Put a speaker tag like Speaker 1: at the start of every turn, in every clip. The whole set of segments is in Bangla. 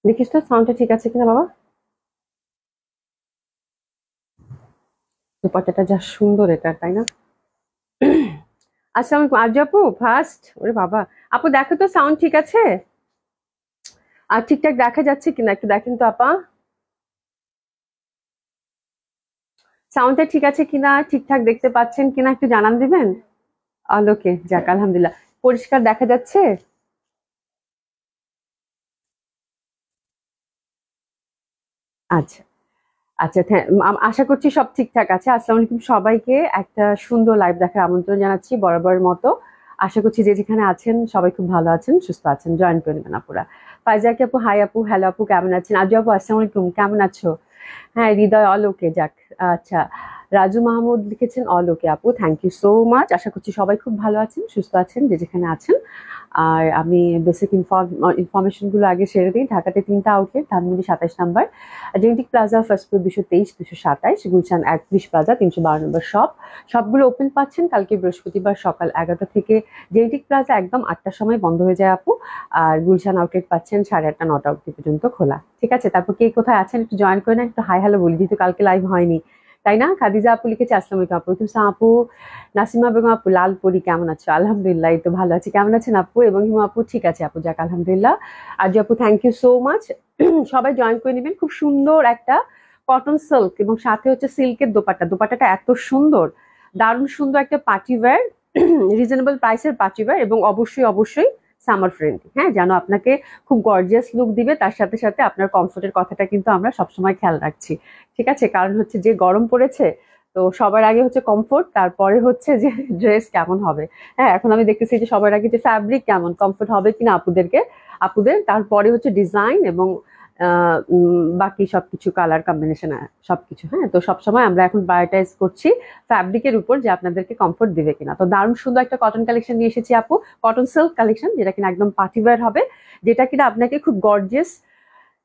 Speaker 1: দেখিস তো সাউন্ডটা ঠিক আছে কিনা বাবা। দুপাট্টাটা যা সুন্দর এটা, তাই না? আসসালামু আলাইকুম আরজু আপু, ফার্স্ট ওরে বাবা। আপু দেখো তো সাউন্ড ঠিক আছে আর ঠিকঠাক দেখা যাচ্ছে কিনা, একটু দেখেন তো আপা। সাউন্ডটা ঠিক আছে কিনা, ঠিকঠাক দেখতে পাচ্ছেন কিনা একটু জানান দিবেন। আলোকে যাক, আলহামদুলিল্লাহ। পরিষ্কার দেখা যাচ্ছে? আচ্ছা। আচ্ছা, আশা করছি সব ঠিকঠাক আছে। আসসালামু আলাইকুম সবাইকে, একটা সুন্দর লাইভ দেখার আমন্ত্রণ জানাচ্ছি বরাবরের মতো। আশা করছি যে যেখানে আছেন সবাই খুব ভালো আছেন, সুস্থ আছেন। জয়েন করে নেবেন আপুরা। ফাইজাকি আপু, হাই আপু, হ্যালো আপু, কেমন আছেন? আজু আপু, আসসালামু আলাইকুম, কেমন আছো? হ্যাঁ, হৃদয় অল ওকে, যাক। আচ্ছা, রাজু মাহমুদ লিখেছেন অল ওকে আপু, থ্যাংক ইউ সো মাচ। আশা করছি সবাই খুব ভালো আছেন, সুস্থ আছেন, যে যেখানে আছেন। আর আমি বেসিক ইনফরমেশন গুলো আগে সেরে দিই। ঢাকাতে 3টা আউটলেট, ধানমন্ডি 27 নম্বর, genetic plaza first floor 223, 227, Gulshan 31 plaza 312 নম্বর শপ। সবগুলো ওপেন পাচ্ছেন কালকে বৃহস্পতিবার সকাল 11টা থেকে। জেনেটিক প্লাজা একদম 8টার সময় বন্ধ হয়ে যায় আপু। আর গুলশান আউটলেট পাচ্ছেন 8:30, 9টা অবধি পর্যন্ত খোলা। ঠিক আছে, তারপর কে কোথায় আছেন একটু জয়েন করে না, একটু হাই হ্যালো বলি, যেহেতু কালকে লাইভ হয়নি, তাই না? খাদিজা আপু লিখেছে আসসালামু আলাইকুম আপু, তুমি আপু। নাসিমা বেগম আপু, লালপরি কেমন আছো? আলহামদুলিল্লাহ, এই তো ভালো আছি। কেমন আছেন আপু? এবং হিমা আপু, ঠিক আছে আপু, যাক আলহামদুলিল্লাহ। আরজু আপু, থ্যাংক ইউ সো মাচ। সবাই জয়েন করে নেবেন। খুব সুন্দর একটা কটন সিল্ক এবং সাথে হচ্ছে সিল্কের দোপাট্টা। দোপাট্টাটা এত সুন্দর, দারুণ সুন্দর একটা পার্টি ওয়্যার, রিজনেবল প্রাইসের পার্টি ওয়্যার, এবং অবশ্যই অবশ্যই সামার ফ্রেন্ডলি, হ্যাঁ, যেন আপনাকে খুব গর্জিয়াস লুক দিবে। তার সাথে সাথে আপনার কমফোর্টের কথাটা কিন্তু আমরা সবসময় খেয়াল রাখছি। ঠিক আছে, কারণ হচ্ছে যে গরম পড়েছে, তো সবার আগে হচ্ছে কমফোর্ট, তারপরে হচ্ছে যে ড্রেস কেমন হবে। হ্যাঁ, এখন আমি দেখতেছি যে সবার আগে যে ফ্যাব্রিক কেমন কমফোর্ট হবে কিনা আপুদের, তারপরে হচ্ছে ডিজাইন এবং বাকি সবকিছু, কালার কম্বিনেশন, সবকিছু। হ্যাঁ, তো সবসময় আমরা এখন প্রায়োরিটাইজ করছি ফ্যাব্রিকের উপর, যে আপনাদেরকে কমফোর্ট দিবে কিনা। তো দারুণ সুন্দর একটা কটন কালেকশন নিয়ে এসেছি আপু, কটন সিল্ক কালেকশন, যেটা কিনা একদম পার্টি ওয়্যার হবে, যেটা কিনা আপনাকে খুব গর্জিয়াস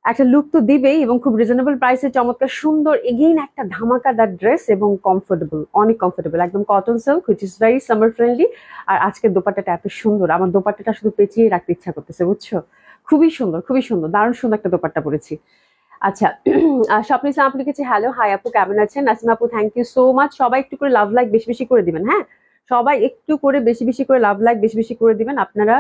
Speaker 1: একটা লুক তো দিবেই, এবং খুব রিজনেবল প্রাইসে চমৎকার সুন্দর এগেইন একটা ধামাকাদার ড্রেস, এবং কমফোর্টেবল, অনেক কমফোর্টেবল, একদম cotton silk which is very summer friendly. আর আজকের দোপাট্টাটা এত সুন্দর, আমার দোপাট্টাটা শুধু পেঁচিয়ে রাখতে ইচ্ছা করতেছে, বুঝছো? খুবই সুন্দর, খুবই সুন্দর, দারুণ সুন্দর একটা দোপাট্টা পরেছি। আচ্ছা, স্বপ্ন ইসলাম আপু লিখেছে হ্যালো, হাই আপু, কেমন আছেন? নাসিমা আপু, থ্যাংক ইউ সো মাচ। সবাই একটু করে লাভ লাইক বেশি বেশি করে দিবেন, হ্যাঁ। সবাই একটু করে বেশি বেশি করে লাভ লাইক বেশি বেশি করে দিবেন আপনারা।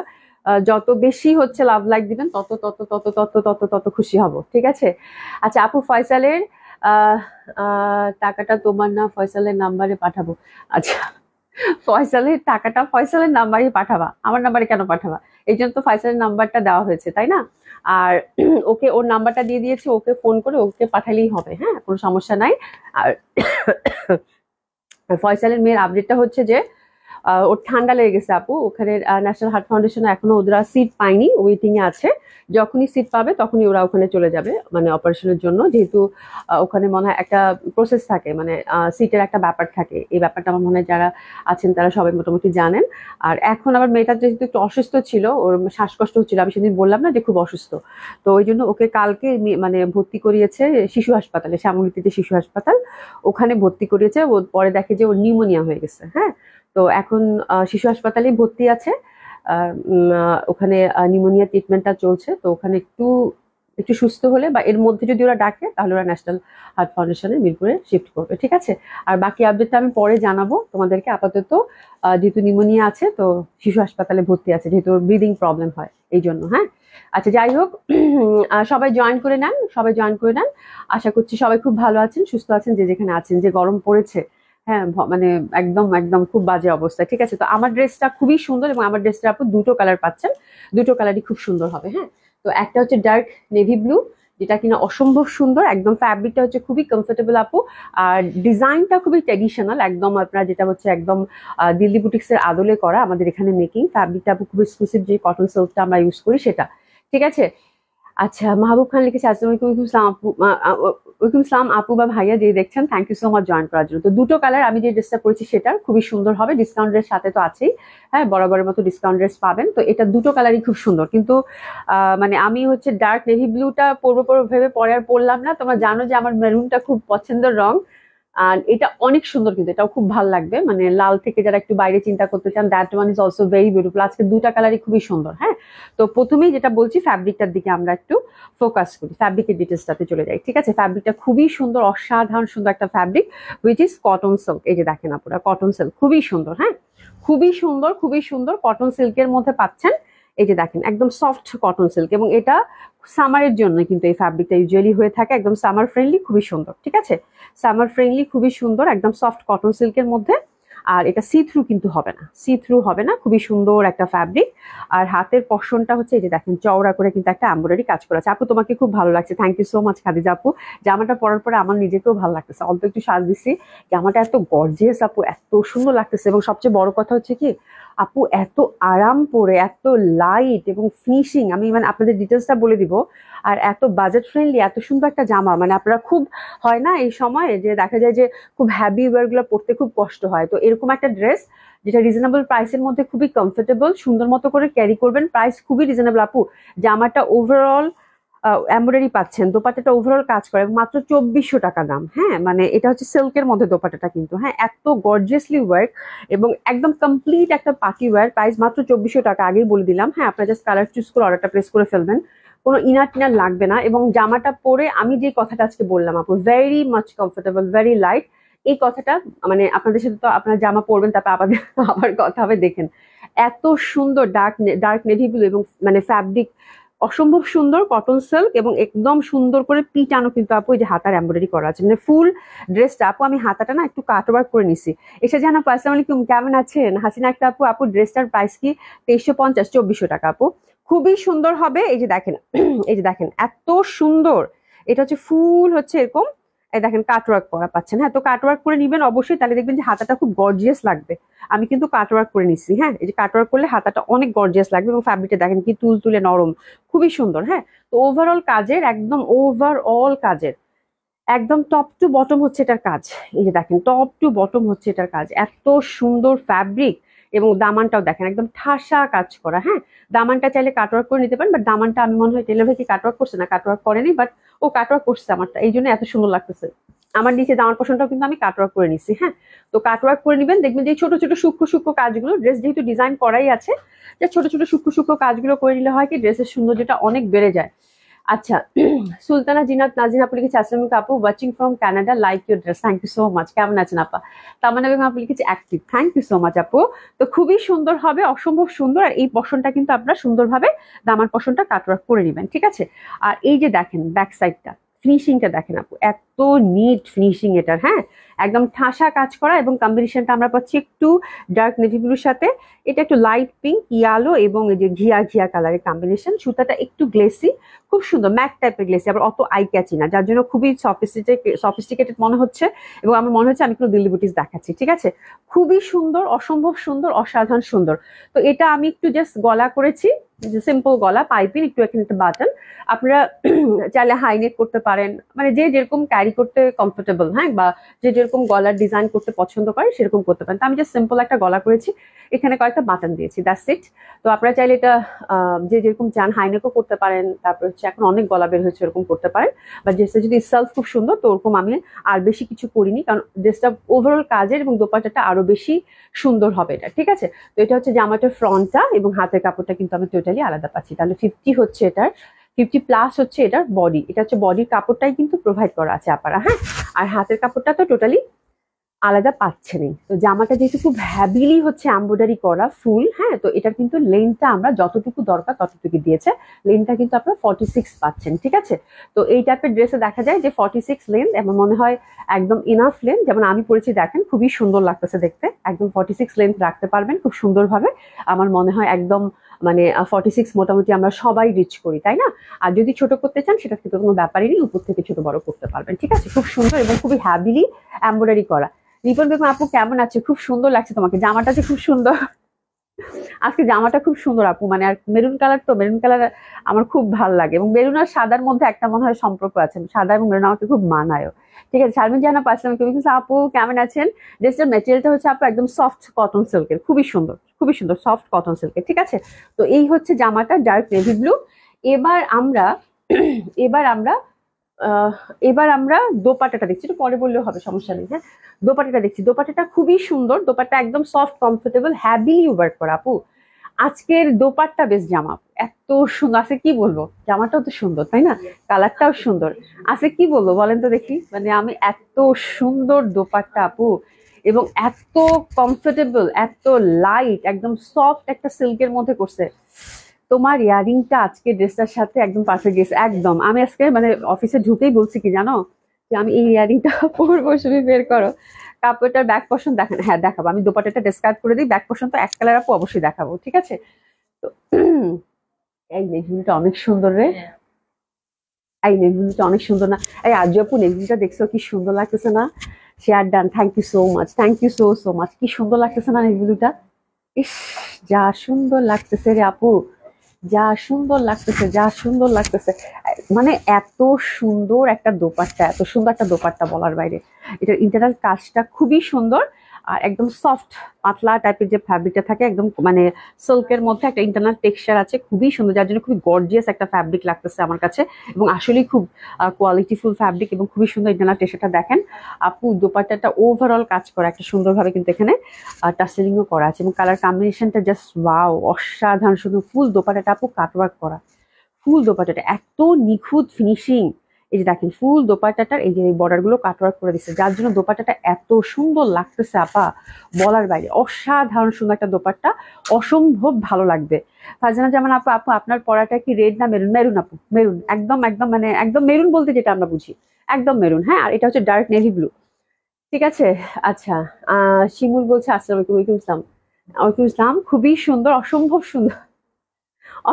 Speaker 1: যত বেশি হচ্ছে লাভ লাইক দিবেন, তত তত তত তত তত তত খুশি হব, ঠিক আছে? আচ্ছা আপু, ফয়সালের আহ টাকাটা তোমার না ফয়সালের নাম্বারে পাঠাবো? আচ্ছা, ফয়সালের টাকাটা ফয়সালের নাম্বারে পাঠাবা, আমার নাম্বারে কেন পাঠাবা? এই জন্য তো ফয়সালের নাম্বারটা দেওয়া হয়েছে, তাই না? আর ওকে ওর নাম্বারটা দিয়ে দিয়েছে, ওকে ফোন করে ওকে পাঠালেই হবে, হ্যাঁ, কোনো সমস্যা নাই। আর ফয়সালের মেয়ের আপডেটটা হচ্ছে যে ওর ঠান্ডা লেগে গেছে আপু। ওখানে ন্যাশনাল হার্ট ফাউন্ডেশনে এখনো ওরা সিট পায়নি, ওয়েটিং এ আছে। যখনই সিট পাবে তখনই ওরা ওখানে চলে যাবে, মানে অপারেশনের জন্য, যেহেতু ওখানে মনে হয় একটা প্রসেস থাকে, মানে সিটের একটা ব্যাপার থাকে। এই ব্যাপারটা আমার মনে হয় যারা আছেন তারা সবাই মোটামুটি জানেন। আর এখন আবার মেয়েটা যেহেতু একটু অসুস্থ ছিল, ওর শ্বাসকষ্ট হচ্ছিল, আমি সেদিন বললাম না যে খুব অসুস্থ, তো ওই জন্য ওকে কালকে মানে ভর্তি করিয়েছে শিশু হাসপাতালে, শ্যামলীতে শিশু হাসপাতাল, ওখানে ভর্তি করিয়েছে। ও পরে দেখে যে ওর নিউমোনিয়া হয়ে গেছে, হ্যাঁ। তো এখন শিশু হাসপাতালে ভর্তি আছে। ওখানে নিউমোনিয়া ট্রিটমেন্টটা চলছে, তো ওখানে একটু একটু সুস্থ হলে বা এর মধ্যে যদি ওরা ডাকে, তাহলে ওরা ন্যাশনাল হার্ট ফাউন্ডেশনে মিরপুরে শিফট করবে, ঠিক আছে? আর বাকি আপডেটটা আমি পরে জানাবো তোমাদেরকে। আপাতত যেহেতু নিউমোনিয়া আছে, তো শিশু হাসপাতালে ভর্তি আছে, যেহেতু ওর ব্রিদিং প্রবলেম হয় এই জন্য, হ্যাঁ। আচ্ছা, যাই হোক, সবাই জয়েন করে নেন, সবাই জয়েন করে নেন। আশা করছি সবাই খুব ভালো আছেন, সুস্থ আছেন, যে যেখানে আছেন। যে গরম পড়েছে, হ্যাঁ, মানে একদম একদম খুব বাজে অবস্থা। ঠিক আছে, তো আমার ড্রেসটা খুবই সুন্দর, এবং আমার ড্রেসটা আপু দুটো কালার পাচ্ছেন, দুটো কালারই খুব সুন্দর হবে, হ্যাঁ। তো একটা হচ্ছে ডার্ক নেভি ব্লু, যেটা কিনা অসম্ভব সুন্দর, একদম ফ্যাব্রিকটা হচ্ছে খুবই কমফোর্টেবল আপু। আর ডিজাইনটা খুবই ট্র্যাডিশনাল, একদম আপনার যেটা হচ্ছে একদম দিল্লি বুটিক্স এর আদলে করা, আমাদের এখানে মেকিং। ফ্যাব্রিকটা আপু খুব এক্সক্লুসিভ, যে কটন সিল্কটা আমরা ইউজ করি সেটা, ঠিক আছে? আচ্ছা, মাহবুব খান লিখেছে আসসালামু আলাইকুম। ওয়ালাইকুম আসসালাম আপু, ওয়ালাইকুম আসসালাম আপু বা ভাইয়া যে দেখছেন, thank you so much join করার জন্য। তো দুটো কালার আমি যে ড্রেসটা পরেছি সেটা খুবই সুন্দর হবে, ডিসকাউন্ট ড্রেস সাথে তো আছেই। হ্যাঁ, বরাবরের মতো ডিসকাউন্ট ড্রেস পাবেন। তো এটা দুটো কালারই খুব সুন্দর, কিন্তু মানে আমি হচ্ছে ডার্ক নেভি ব্লুটা পরবো পরবো ভেবে পরে আর পরলাম না। তোমরা জানো যে আমার মেরুনটা খুব পছন্দের রং, আর এটা অনেক সুন্দর, কিন্তু এটাও খুব ভালো লাগবে। মানে লাল থেকে যারা একটু বাইরে চিন্তা করতে চান, that one is also very beautiful. আজকে দুটা কালারই খুবই সুন্দর। হ্যাঁ, তো প্রথমেই যেটা বলছি, ফ্যাব্রিকটার দিকে আমরা একটু ফোকাস করি, ফ্যাব্রিকের ডিটেলসটাতে চলে যাই। ঠিক আছে, ফ্যাব্রিকটা খুবই সুন্দর, অসাধারণ সুন্দর একটা fabric, which is cotton silk. এই যে দেখেন আপুরা, কটন সিল্ক খুবই সুন্দর। হ্যাঁ, খুবই সুন্দর, খুবই সুন্দর কটন সিল্কের মধ্যে পাচ্ছেন। এই যে দেখেন, একদম সফট কটন সিল্ক, এবং এটা সামারের জন্য কিন্তু এই ফ্যাব্রিকটা ইউজুয়ালি হয়ে থাকে, একদম সামার ফ্রেন্ডলি, খুবই সুন্দর। ঠিক আছে, সামার ফ্রেন্ডলি, খুবই সুন্দর, একদম সফট কটন সিল্কের মধ্যে। আর এটা সি থ্রু কিন্তু হবে না, সি থ্রু হবে না, খুবই সুন্দর একটা ফ্যাব্রিক। আর হাতের পশনটা হচ্ছে এই যে দেখেন, চওড়া করে কিন্তু একটা এমব্রয়ডারি কাজ করা আছে। আপু তোমাকে খুব ভালো লাগছে, thank you so much Khadija আপু। জামাটা পরার পরে আমার নিজেকেও ভালো লাগতেছে, অল্প একটু সাজ দিচ্ছি। জামাটা এত গর্জিয়াস আপু, এত সুন্দর লাগতেছে, এবং সবচেয়ে বড় কথা হচ্ছে কি আপু, এত আরাম পরে, এত লাইট এবং ফিনিশিং, আমি মানে আপনাদের ডিটেলসটা বলে দিব। আর এত বাজেট ফ্রেন্ডলি, এত সুন্দর একটা জামা, মানে আপনারা খুব, হয় না এই সময় যে দেখা যায় যে খুব হ্যাভি ওয়্যার গুলো পরতে খুব কষ্ট হয়, তো এরকম একটা ড্রেস যেটা রিজনেবল প্রাইসের মধ্যে খুবই কমফোর্টেবল, সুন্দর মতো করে ক্যারি করবেন, প্রাইস খুবই রিজনেবল আপু। জামাটা ওভারঅল এমব্রয়ডারি পাচ্ছেন, দোপাট্টাটা ওভারঅল কাজ করে, এবং মাত্র 2400 টাকা দাম। হ্যাঁ, মানে এটা হচ্ছে সিল্কের মধ্যে দোপাট্টাটা কিন্তু, হ্যাঁ, এত গর্জিয়াসলি ওয়ার্ক এবং একদম কমপ্লিট একটা পার্টি ওয়্যার, প্রাইস মাত্র 2400 টাকা, আগেই বলে দিলাম। হ্যাঁ, আপনারা জাস্ট কালার চুজ করে অর্ডারটা প্লেস করে ফেলবেন, কোনো ইনার টিনার লাগবে না। এবং জামাটা পরে আমি যে কথাটা আজকে বললাম আপু, very much comfortable, very light, এই কথাটা মানে আপনাদের সাথে তো আপনার জামা পরবেন, তারপর আবার আবার কথা হবে, দেখেন এত সুন্দর ডার্ক ডার্ক নেভি ব্লু, এবং মানে ফ্যাব্রিক অসম্ভব সুন্দর কটন সিল্ক, এবং একদম সুন্দর করে পিটানো কিন্তু আপু, এই যে হাতার এমব্রয়ডারি করা আছে, মানে ফুল ড্রেসটা আপু, আমি হাতাটা না একটু কাট ওয়ার্ক করে নিছি। এসে জানা আপু, আসসালামু আলাইকুম, কেমন আছেন? হাসিনা একটা আপু, আপু ড্রেসটার প্রাইস কি 2350, 2400 টাকা আপু, খুবই সুন্দর হবে। এই যে দেখেন, এই যে দেখেন এত সুন্দর, এটা হচ্ছে ফুল হচ্ছে এরকম, এই দেখেন কাটওয়ার্ক করা পাচ্ছেন। হ্যাঁ, তো কাটওয়ার্ক করে নিবেন অবশ্যই, তাহলে দেখবেন যে হাতাটা খুব গর্জিয়াস লাগবে। আমি কিন্তু কাটওয়ার্ক করে নিচ্ছি। হ্যাঁ, এই যে কাটওয়ার্ক করলে হাতাটা অনেক গর্জিয়াস লাগবে, এবং ফ্যাব্রিকটা দেখেন কি তুল তুলে নরম, খুবই সুন্দর। হ্যাঁ, তো ওভারঅল কাজের, একদম ওভারঅল কাজের, একদম টপ টু বটম হচ্ছে এটার কাজ। এই যে দেখেন, টপ টু বটম হচ্ছে এটার কাজ, এত সুন্দর ফ্যাব্রিক। এবং দামানটাও দেখেন, একদম ঠাসা কাজ করা। হ্যাঁ, দামানটা চাইলে কাটওয়ার্ক করে নিতে পারেন, বাট দামানটা আমি মনে হয় টেলার ভাই কি কাটওয়ার্ক করছে না, কাটওয়ার্ক করেনি, বাট ও কাটওয়ার্ক করছে আমারটা, এই জন্য এত সুন্দর লাগতেছে। আমার নিচে দামার পোর্শনটাও কিন্তু আমি কাটওয়ার্ক করে নিচ্ছি। হ্যাঁ, তো কাটওয়ার্ক করে নিবেন, দেখবেন যে ছোট ছোট সূক্ষ্ম সূক্ষ্ম কাজগুলো, ড্রেস যেহেতু ডিজাইন করাই আছে, যে ছোট ছোট সূক্ষ্ম সূক্ষ্ম কাজগুলো করে নিলে হয় কি ড্রেসের সৌন্দর্যটা অনেক বেড়ে যায়। আচ্ছা, সুলতানা জিনাত নাজিন আপু লিখেছে আসসালামু আলাইকুম আপু, watching from Canada, like your dress, thank you so much. কেমন আছেন আপা? তামান্না বেগম আপু লিখেছে active, thank you so much আপু। তো খুবই সুন্দর হবে, অসম্ভব সুন্দর। আর এই পশনটা কিন্তু আপনারা সুন্দরভাবে দামার পশনটা কাটওয়ার্ক করে নেবেন। ঠিক আছে, আর এই যে দেখেন ব্যাক সাইডটা, ফিনিশিংটা দেখেন আপু, এত নিট ফিনিশিং এটার। হ্যাঁ, একদম ঠাসা কাজ করা, এবং কম্বিনেশনটা আমরা পাচ্ছি একটু ডার্ক নেভি ব্লুর সাথে, এটা একটু লাইট পিঙ্ক, ইয়ালো, এবং এই যে ঘিয়া ঘিয়া কালারের কম্বিনেশন। সুতাটা একটু গ্লেসি, খুব সুন্দর ম্যাট টাইপের গ্লেসি, আবার অত আই ক্যাচি না, যার জন্য খুবই সফিস্টিকেটেড মনে হচ্ছে, এবং আমার মনে হচ্ছে আমি কোনো দিল্লি বুটিস দেখাচ্ছি। ঠিক আছে, খুবই সুন্দর, অসম্ভব সুন্দর, অসাধারণ সুন্দর। তো এটা আমি একটু জাস্ট গলা করেছি, সিম্পল গলা, পাইপিং, একটু এখানে একটা বাটন। আপনারা চাইলে হাইনেক করতে পারেন, মানে যে যেরকম ক্যারি করতে কমফোর্টেবল, হ্যাঁ, বা যে যেরকম গলার ডিজাইন করতে পছন্দ করে সেরকম করতে পারেন। তো আমি জাস্ট সিম্পল একটা গলা করেছি, এখানে কয়েকটা বাটন দিয়েছি, দ্যাটস ইট। তো আপনারা চাইলে এটা যে যেরকম চান হাইনেকও করতে পারেন, তারপর হচ্ছে এখন অনেক গলা বের হয়েছে, এরকম করতে পারেন। বা ড্রেসটা যদি সেলফ খুব সুন্দর, তো ওরকম আমি আর বেশি কিছু করিনি, কারণ ড্রেসটা ওভারঅল কাজের, এবং দোপাট্টাটা আরো বেশি সুন্দর হবে এটা। ঠিক আছে, তো এটা হচ্ছে জামাটার ফ্রন্টটা, এবং হাতের কাপড়টা কিন্তু আমি টোটালি আলাদা পাচ্ছি। তাহলে 50 হচ্ছে এটার, 50+ হচ্ছে এটার বডি, এটা হচ্ছে বডির কাপড়টাই কিন্তু প্রোভাইড করা আছে আপারা। হ্যাঁ, আর হাতের কাপড়টা তো টোটালি আলাদা পাচ্ছেনই। তো জামাটা যেহেতু খুব হ্যাভিলি হচ্ছে এমব্রয়ডারি করা ফুল, হ্যাঁ, তো এটার কিন্তু লেন্থটা আমরা যতটুকু দরকার ততটুকু দিয়েছে, লেন্থটা কিন্তু আপনারা 46 পাচ্ছেন। ঠিক আছে, তো এই টাইপের ড্রেসে দেখা যায় যে 46 লেন্থ এমন মনে হয় একদম ইনাফ লেন্থ। যেমন আমি পরেছি দেখেন, খুবই সুন্দর লাগতেছে দেখতে, একদম 46 লেন্থ রাখতে পারবেন খুব সুন্দরভাবে। আমার মনে হয় একদম মানে 46 মোটামুটি আমরা সবাই রিচ করি, তাই না? আর যদি ছোট করতে চান সেটা কিন্তু কোনো ব্যাপারই নেই, উপর থেকে ছোট বড় করতে পারবেন। ঠিক আছে, খুব সুন্দর এবং খুবই হ্যাভিলি এমব্রয়ডারি করা। রিপন বেগম আপু কেমন আছে? খুব সুন্দর লাগছে তোমাকে, জামাটা যে খুব সুন্দর। আজকে জামাটা খুব সুন্দর আপু, মানে আর মেরুন কালার, তো মেরুন কালার আমার খুব ভালো লাগে, এবং মেরুন আর সাদার মধ্যে একটা মনে হয় সম্পর্ক আছে, সাদা এবং মেরুন আমাকে খুব মানায়। ঠিক আছে, শারমিন জাহান আপু আসসালামু আলাইকুম। কিন্তু আপু কেমন আছেন? ড্রেসটার মেটেরিয়ালটা হচ্ছে আপু একদম সফট কটন সিল্কের, খুবই সুন্দর, খুবই সুন্দর সফট কটন সিল্কের। ঠিক আছে, তো এই হচ্ছে জামাটা, ডার্ক নেভি ব্লু। এবার আমরা এবার আমরা আহ এবার আমরা দোপাট্টাটা দেখছি, একটু পরে বললেও হবে, সমস্যা নেই। হ্যাঁ, দোপাট্টাটা দেখছি, দোপাট্টাটা খুবই সুন্দর, দোপাট্টা একদম সফট কমফোর্টেবল, হ্যাভিলি ওয়ার্ক করা আপু। আজকের দোপাট্টা বেশ জামা এত সুন্দর আছে, কি বলবো, জামাটাও তো সুন্দর তাই না, কালারটাও সুন্দর আছে, কি বলবো বলেন তো দেখি, মানে আমি এত সুন্দর দোপাট্টা আপু, এবং এত কমফোর্টেবল, এত লাইট, একদম সফট একটা সিল্কের মধ্যে করছে। তোমার ইয়ারিংটা আজকে ড্রেসটার সাথে একদম পারফেক্ট গেছে, একদম। আমি আজকে মানে অফিসে ঢুকেই বলছি কি জানো, যে আমি এই ইয়ারিংটা পরবো, তুমি বের করো। কাপড়টার ব্যাক পশন দেখেন, হ্যাঁ দেখাবো, আমি দোপাট্টাটা ডেসক্রাইব করে দিই, ব্যাক পশন তো এক কালার আপু অবশ্যই দেখাবো, ঠিক আছে। তো এই নেকগুলিটা অনেক সুন্দর রে, এই নেকগুলিটা অনেক সুন্দর না? এই আজ আপু নেকগুলিটা দেখছো কি সুন্দর লাগতেছে না? Share done, thank you so much, thank you so so much. কি সুন্দর লাগতেছে না নেকগুলিটা? ইস, যা সুন্দর লাগতেছে রে আপু, যা সুন্দর লাগতেছে, যা সুন্দর লাগতেছে। মানে এত সুন্দর একটা দোপাট্টা, এত সুন্দর একটা দোপাট্টা বলার বাইরে। এটার ইন্টারনাল কাজটা খুবই সুন্দর, আর একদম সফট পাতলা টাইপের যে ফ্যাব্রিকটা থাকে, একদম মানে সিল্কের মধ্যে একটা ইন্টারনাল টেক্সচার আছে, খুবই সুন্দর, যার জন্য খুবই গর্জিয়াস একটা ফ্যাব্রিক লাগতেছে আমার কাছে, এবং আসলেই খুব কোয়ালিটিফুল ফ্যাব্রিক, এবং খুবই সুন্দর ইন্টারনাল টেক্সচারটা দেখেন আপু। দোপাট্টাটা ওভারঅল কাজ করা একটা সুন্দরভাবে কিন্তু এখানে টাসেলিংও করা আছে, এবং কালার কম্বিনেশনটা জাস্ট ওয়াও, অসাধারণ। শুধু ফুল দোপাট্টাটা আপু কাটওয়ার্ক করা, ফুল দোপাট্টাটা এত নিখুঁত ফিনিশিং। এই যে দেখেন ফুল দোপাট্টাটার এই যে বর্ডার গুলো কাটওয়ার্ক করে দিচ্ছে, যার জন্য দোপাট্টাটা এত সুন্দর লাগতেছে আপা, বলার বাইরে। অসাধারণ সুন্দর একটা দোপাট্টা, অসম্ভব ভালো লাগবে। ফারজানা জামান আপু, আপু আপনার পরাটা কি রেড না মেরুন? মেরুন আপু, মেরুন, একদম একদম, মানে একদম মেরুন বলতে যেটা আমরা বুঝি, একদম মেরুন। হ্যাঁ, আর এটা হচ্ছে ডার্ক নেভি ব্লু। ঠিক আছে, আচ্ছা। শিমুল বলছে আসসালামু আলাইকুম। ওয়ালাইকুম ইসলাম, ওয়ালাইকুম ইসলাম। খুবই সুন্দর, অসম্ভব সুন্দর,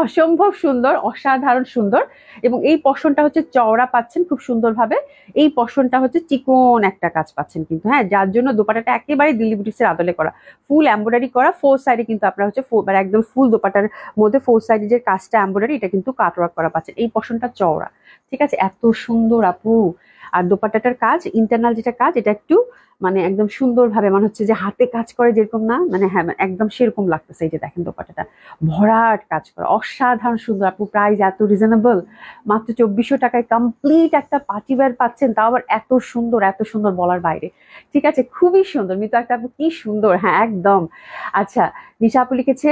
Speaker 1: অসম্ভব সুন্দর, অসাধারণ সুন্দর। এবং এই পশনটা হচ্ছে চওড়া পাচ্ছেন খুব সুন্দরভাবে, এই পশনটা হচ্ছে চিকন একটা কাজ পাচ্ছেন কিন্তু, হ্যাঁ, যার জন্য দোপাটাটা একেবারে দিল্লি বুটিক্সের আদলে করা, ফুল এমব্রয়ডারি করা, ফোর সাইডে কিন্তু আপনারা হচ্ছে মানে একদম ফুল দোপাটার মধ্যে ফোর সাইডে যে কাজটা এমব্রয়ডারি, এটা কিন্তু কাটওয়ার্ক করা পাচ্ছেন, এই পশনটা চওড়া। ঠিক আছে, এত সুন্দর আপু। আর দোপাট্টাটার কাজ, ইন্টারনাল যেটা কাজ, এটা একটু মানে একদম সুন্দরভাবে মনে হচ্ছে যে হাতে কাজ করে যেরকম না, মানে হ্যাঁ একদম সেরকম লাগতেছে। এই যে দেখেন দোপাট্টাটা ভরাট কাজ করা, অসাধারণ সুন্দর আপু। প্রাইস এত রিজনেবল, মাত্র 2400 টাকায় কমপ্লিট একটা পার্টি ওয়্যার পাচ্ছেন, তাও আবার এত সুন্দর, এত সুন্দর বলার বাইরে। ঠিক আছে, খুবই সুন্দর। মিতু একটা আপু কি সুন্দর, হ্যাঁ একদম। আচ্ছা, নিশা আপু লিখেছে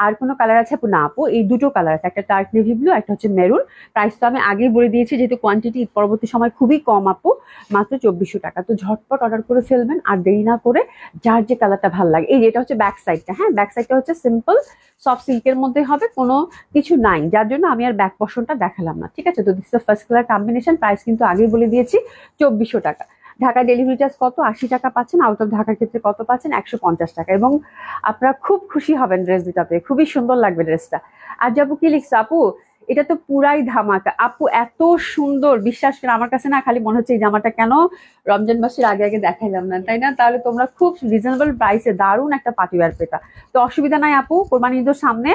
Speaker 1: আর কোনো কালার আছে আপু? না আপু, এই দুটো কালার আছে, একটা ডার্ক নেভি ব্লু, একটা হচ্ছে মেরুন। প্রাইস তো আমি আগেই বলে দিয়েছি, যেহেতু কোয়ান্টিটি পরবর্তী সময় খুবই কম আপু, মাত্র 2400 টাকা। তো ঝটপট অর্ডার করে ফেলবেন, আর দেরি না করে, যার যে কালারটা ভালো লাগে। এই যে এটা হচ্ছে ব্যাক সাইডটা, হ্যাঁ ব্যাক সাইডটা হচ্ছে সিম্পল সফট সিল্কের মধ্যে হবে, কোনো কিছু নাই, যার জন্য আমি আর ব্যাক পশনটা দেখালাম না। ঠিক আছে, তো this first colour combination. Price কিন্তু আগেই বলে দিয়েছি, 2400 টাকা। ঢাকা ডেলিভারি চার্জ কত? 80 টাকা পাচ্ছেন। আউট অফ ঢাকার ক্ষেত্রে কত পাচ্ছেন? 150 টাকা। এবং আপনারা খুব খুশি হবেন ড্রেস দুটা পেয়ে, খুবই সুন্দর লাগবে ড্রেসটা। আর আপু কি লিখছে আপু? এটা তো পুরাই ধামাকা আপু, এত সুন্দর, বিশ্বাস করে আমার কাছে না খালি মনে হচ্ছে এই জামাটা কেন রমজান মাসের আগে আগে দেখাইলাম না, তাই না? তাহলে তোমরা খুব রিজনেবল প্রাইসে দারুণ একটা পার্টি ওয়্যার পেতা। তো অসুবিধা নাই আপু, কোরবানি ঈদের সামনে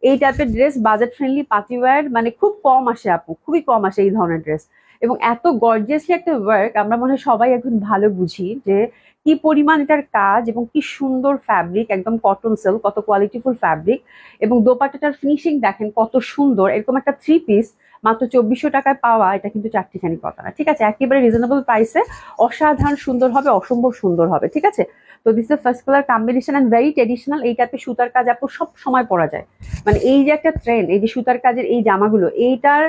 Speaker 1: এই টাইপের dress budget friendly party wear মানে খুব কম আসে আপু, খুবই কম আসে এই ধরনের ড্রেস। এবং এত গর্জিয়াসলি একটা ওয়ার্ক, আমরা মনে হয় সবাই এখন ভালো বুঝি যে কি পরিমাণ এটার কাজ, এবং কি সুন্দর ফ্যাব্রিক, একদম কটন সিল্ক, কত কোয়ালিটিফুল ফ্যাব্রিক। এবং দোপাট্টাটার ফিনিশিং দেখেন কত সুন্দর, এরকম একটা থ্রি পিস মাত্র 2400 টাকায় পাওয়া, এটা কিন্তু চারটিখানি কথা না। ঠিক আছে, একেবারে রিজনেবল প্রাইসে অসাধারণ সুন্দর হবে, অসম্ভব সুন্দর হবে। ঠিক আছে, তো this is first colour combination and very traditional. এই টাইপের সুতার কাজ আপু সব সময় পরা যায়, মানে এই যে একটা ট্রেন্ড, এই যে সুতার কাজের এই জামাগুলো, এইটার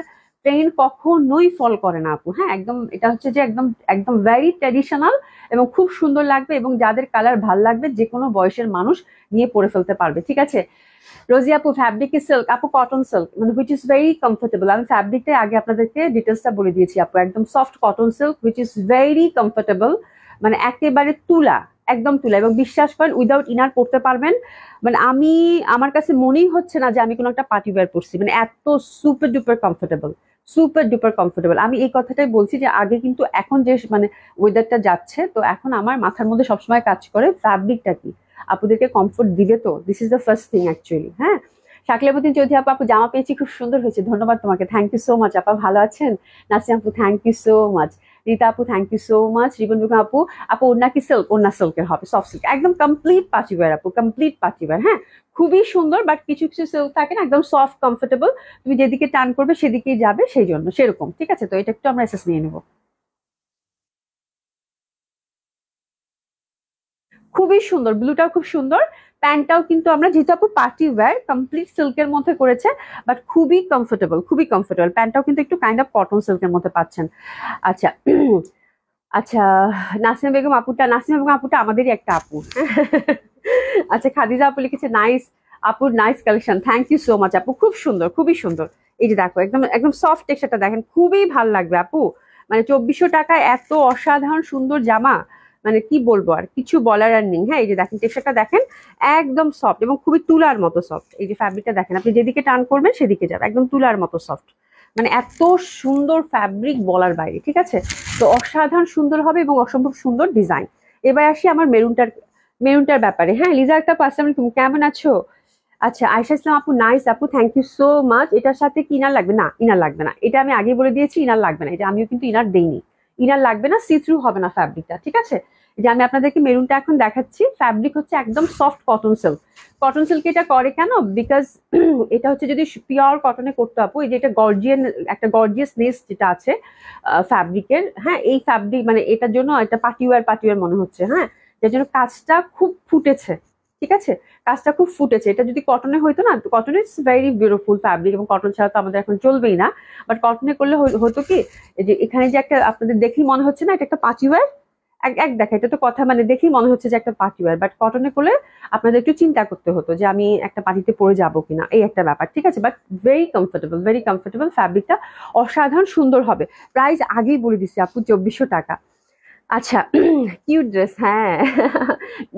Speaker 1: ট্রেন্ড কখনোই ফল করে না আপু। হ্যাঁ একদম, এটা হচ্ছে যে একদম একদম ভেরি ট্রেডিশনাল, এবং খুব সুন্দর লাগবে, এবং যাদের কালার ভাল লাগবে যে কোনো বয়সের মানুষ নিয়ে পরে ফেলতে পারবে। ঠিক আছে, রোজি আপু ফ্যাব্রিক সিল্ক আপু, কটন সিল্ক, মানে হুইচ ইজ ভেরি কমফোর্টেবল। আমি ফ্যাব্রিকটাই আগে আপনাদেরকে ডিটেলসটা বলে দিয়েছি আপু, একদম soft cotton silk which is very comfortable, মানে একেবারে তুলা, একদম তুলা। এবং বিশ্বাস করেন উইদাউট ইনার পড়তে পারবেন, মানে আমি, আমার কাছে মনেই হচ্ছে না যে আমি কোনো একটা পার্টি ওয়্যার পরছি, মানে এত super duper comfortable, super duper comfortable. আমি এই কথাটাই বলছি যে আগে কিন্তু, এখন যে মানে ওয়েদারটা যাচ্ছে, তো এখন আমার মাথার মধ্যে সবসময় কাজ করে ফ্যাব্রিকটা কি, আপুদেরকে কমফোর্ট দিবে তো, this is the first thing actually. হ্যাঁ, শাকলাবুদ্দিন চৌধুরী আপু, আপু জামা পেয়েছি, খুব সুন্দর হয়েছে, ধন্যবাদ তোমাকে, থ্যাংক ইউ সো মাচ আপা, ভালো আছেন? নাসিম আপু thank you so much, Rita আপু thank you so much, Ribon Begum আপু, আপু ওড়না কি সিল্ক? ওড়না সিল্কের হবে, সফট সিল্ক, একদম কমপ্লিট পার্টিওয়ার আপু, কমপ্লিট পার্টিওয়ার। হ্যাঁ, খুবই সুন্দর, বাট কিছু কিছু সিল্ক থাকে না একদম সফট কমফোর্টেবল, তুমি যেদিকে টান করবে সেদিকেই যাবে, সেই জন্য সেরকম। ঠিক আছে, তো এটা একটু আমরা এসেস নিয়ে নেবো। খুবই সুন্দর, ব্লুটাও খুব সুন্দর, প্যান্টটাও কিন্তু আমরা যেহেতু আপু পার্টি ওয়্যার কমপ্লিট সিল্কের মধ্যে করেছে, বাট খুবই কমফোর্টেবল, খুবই কমফোর্টেবল। প্যান্টটাও কিন্তু একটু কাইন্ড অফ কটন সিল্কের মধ্যে পাচ্ছেন। আচ্ছা আচ্ছা, নাসিমা বেগম আপুটা, নাসিমা বেগম আপুটা আমাদেরই একটা আপু। আচ্ছা, খাদিজা আপু লিখেছে নাইস আপু, nice collection, thank you so much আপু, খুব সুন্দর, খুবই সুন্দর। এই যে দেখো, একদম একদম সফট টেক্সচারটা দেখেন, খুবই ভাল লাগবে আপু। মানে 2400 টাকায় এত অসাধারণ সুন্দর জামা, মানে কি বলবো, আর কিছু বলার আর নেই। হ্যাঁ, এই যে দেখেন টেক্সচারটা দেখেন, একদম সফট এবং খুবই তুলার মতো সফট। এই যে ফ্যাব্রিকটা দেখেন, আপনি যেদিকে টান করবেন সেদিকে যাবে, একদম তুলার মতো সফট, মানে এত সুন্দর ফ্যাব্রিক বলার বাইরে। ঠিক আছে, তো অসাধারণ সুন্দর হবে এবং অসম্ভব সুন্দর ডিজাইন। এবার আসি আমার মেরুনটার ব্যাপারে। হ্যাঁ, লিজা একটা আসসালামু আলাইকুম, কেমন আছো? আচ্ছা, আয়েশা ইসলাম আপু নাইস আপু, থ্যাংক ইউ সো মাচ। এটার সাথে কি ইনার লাগবে? না, ইনার লাগবে না, এটা আমি আগে বলে দিয়েছি, ইনার লাগবে না, এটা আমিও কিন্তু ইনার দেইনি। ইনার লাগবে না, সি থ্রু হবে না ফ্যাব্রিকটা। ঠিক আছে, যে আমি আপনাদেরকে মেরুনটা এখন দেখাচ্ছি, ফ্যাব্রিক হচ্ছে একদম soft cotton silk. Cotton silk এটা করে কেন? বিকজ এটা হচ্ছে যদি পিওর কটনে করতে আপু, এই যে এটা গর্জিয়ান, একটা গর্জিয়াসনেস যেটা আছে ফ্যাব্রিকের। হ্যাঁ, এই ফ্যাব্রিক মানে এটার জন্য এটা পার্টিওয়ার পার্টিওয়ার মনে হচ্ছে। হ্যাঁ, যার জন্য কাজটা খুব ফুটেছে। ঠিক আছে, কাজটা খুব ফুটেছে। এটা যদি কটনে হইতো না, cotton is very beautiful fabric, এবং কটন ছাড়া তো আমাদের এখন চলবেই না, বাট কটনে করলে হতো কি, এই যে এখানে যে একটা আপনাদের দেখেই মনে হচ্ছে না এটা একটা পার্টিওয়ার, এক এক দেখা, এটা তো কথা, মানে দেখেই মনে হচ্ছে যে একটা পার্টিওয়ার, বাট কটনে করলে আপনাদের একটু চিন্তা করতে হতো যে আমি একটা পার্টিতে পরে যাবো কিনা, এই একটা ব্যাপার। ঠিক আছে, বাট ভেরি কমফোর্টেবল ফ্যাব্রিকটা, অসাধারণ সুন্দর হবে। প্রাইস আগেই বলে দিচ্ছি আপু, 2400 টাকা। আচ্ছা, কিউট ড্রেস, হ্যাঁ,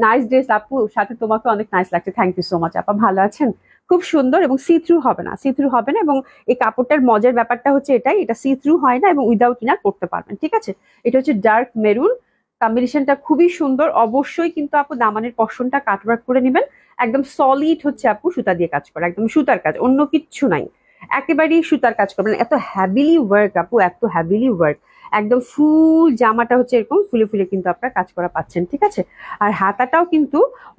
Speaker 1: নাইস ড্রেস আপু, সাথে তোমাকে অনেক নাইস লাগছে, থ্যাংক ইউ সো মাচ আপা, ভালো আছেন? খুব সুন্দর, এবং সি থ্রু হবে না, সি থ্রু হবে না, এবং এই কাপড়টার মজার ব্যাপারটা হচ্ছে এটাই, এটা সি থ্রু হয় না এবং উইদাউট ইনার করতে পারবেন। ঠিক আছে, এটা হচ্ছে ডার্ক মেরুন, কম্বিনেশনটা খুবই সুন্দর। অবশ্যই কিন্তু আপু দামানের পশনটা কাটওয়ার্ক করে নেবেন, একদম সলিড হচ্ছে আপু সুতা দিয়ে কাজ করা, একদম সুতার কাজ, অন্য কিচ্ছু নাই, একেবারেই সুতার কাজ করবেন। এত হ্যাভিলি ওয়ার্ক আপু, এত হ্যাভিলি ওয়ার্ক, একদম ফুল জামাটা হচ্ছে এরকম ফুলে ফুলে কিন্তু আপনারা কাজ করা পাচ্ছেন। ঠিক আছে, আর হাতাটাও কিন্তু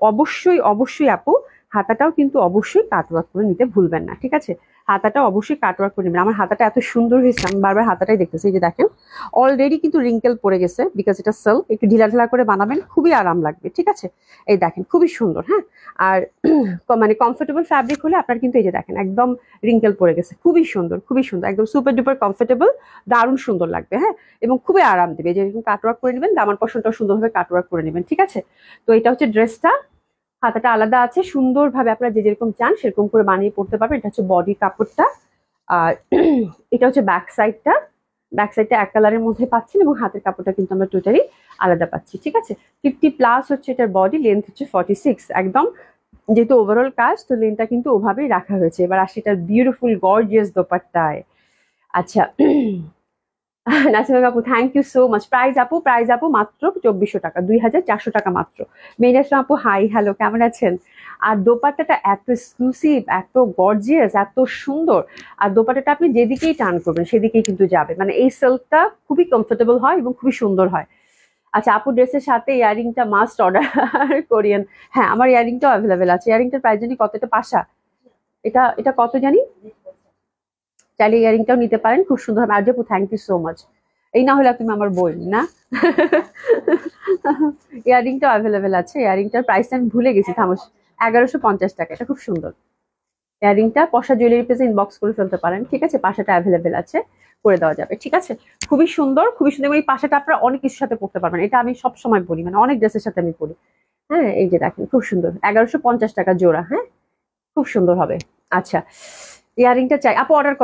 Speaker 1: অবশ্যই অবশ্যই আপু, হাতাটাও কিন্তু অবশ্যই কাটওয়ার্ক করে নিতে ভুলবেন না। ঠিক আছে, হাতাটা অবশ্যই কাটওয়ার্ক করে নেবেন। আমার হাতাটা এত সুন্দর হয়েছে, আমি বারবার হাতাটাই দেখতেছি। এই যে দেখেন, অলরেডি কিন্তু রিঙ্কেল পড়ে গেছে, বিকজ এটা সিল্ক, একটু ঢিলা ঢিলা করে বানাবেন, খুবই আরাম লাগবে। ঠিক আছে, এই দেখেন খুবই সুন্দর। হ্যাঁ, আর মানে কমফোর্টেবল ফ্যাব্রিক হলে আপনার কিন্তু এই যে দেখেন একদম রিঙ্কেল পড়ে গেছে, খুবই সুন্দর, খুবই সুন্দর, একদম সুপার ডুপার কমফোর্টেবল, দারুণ সুন্দর লাগবে। হ্যাঁ, এবং খুবই আরাম দেবে, যেরকম কাটওয়ার্ক করে নেবেন, দামান পশনটাও সুন্দরভাবে কাটওয়ার্ক করে নেবেন। ঠিক আছে, তো এটা হচ্ছে ড্রেসটা, হাতাটা আলাদা আছে, সুন্দরভাবে আপনারা যে যেরকম চান সেরকম করে বানিয়ে পড়তে পারবেন। এটা হচ্ছে বডি কাপড়টা, আর এটা হচ্ছে ব্যাক সাইডটা, ব্যাক সাইডটা এক কালারের মধ্যে পাচ্ছেন, এবং হাতের কাপড়টা কিন্তু আমরা টোটালি আলাদা পাচ্ছি। ঠিক আছে, 50+ হচ্ছে এটার বডি, লেন্থ হচ্ছে 46, একদম যেহেতু ওভারঅল কাজ, তো লেন্থটা কিন্তু ওভাবেই রাখা হয়েছে। এবার আসি এটার বিউটিফুল গর্জিয়াস দোপাট্টায়। আচ্ছা, নাসিমা আপু thank you so much. Price আপু মাত্র 2400 টাকা, 2400 টাকা মাত্র। মেইনাসরা আপু হাই, হ্যালো, কেমন আছেন? আর দোপাট্টাটা এত এক্সক্লুসিভ, এত গর্জিয়াস, এত সুন্দর, আর দোপাট্টাটা আপনি যেদিকেই টার্ন করবেন সেদিকেই কিন্তু যাবে, মানে এই সিল্কটা খুবই কমফোর্টেবল হয় এবং খুবই সুন্দর হয়। আচ্ছা, আপু ড্রেসের সাথে ইয়ারিংটা মাস্ট অর্ডার করিয়েন। হ্যাঁ, আমার ইয়ারিংটাও অ্যাভেলেবেল আছে। ইয়ারিংটার প্রাইস জানি কত? এটা পাশা, এটা এটা কত জানি, চাইলে ইয়ারিংটাও নিতে পারেন, খুব সুন্দর হবে। আর আপু থ্যাংক ইউ সো মাচ, এই না হলে তুমি আমার বোন না। ইয়ারিংটাও অ্যাভেলেবেল আছে, ইয়ারিংটার প্রাইসটা আমি ভুলে গেছি, থামোস, 1150 টাকা, এটা খুব সুন্দর ইয়ারিংটা। পশা জুয়েলারি পেজে ইনবক্স করে ফেলতে পারেন। ঠিক আছে, পাশাটা অ্যাভেলেবেল আছে, করে দেওয়া যাবে। ঠিক আছে, খুবই সুন্দর, খুবই সুন্দর, এবং এই পাশাটা আপনারা অনেক কিছুর সাথে পড়তে পারবেন, এটা আমি সব সময় বলি, মানে অনেক ড্রেসের সাথে আমি পরি। হ্যাঁ, এই যে দেখেন খুব সুন্দর, 1150 টাকা জোড়া। হ্যাঁ, খুব সুন্দর হবে। আচ্ছা, ইয়ারিংটা চাই আপু, অর্ডার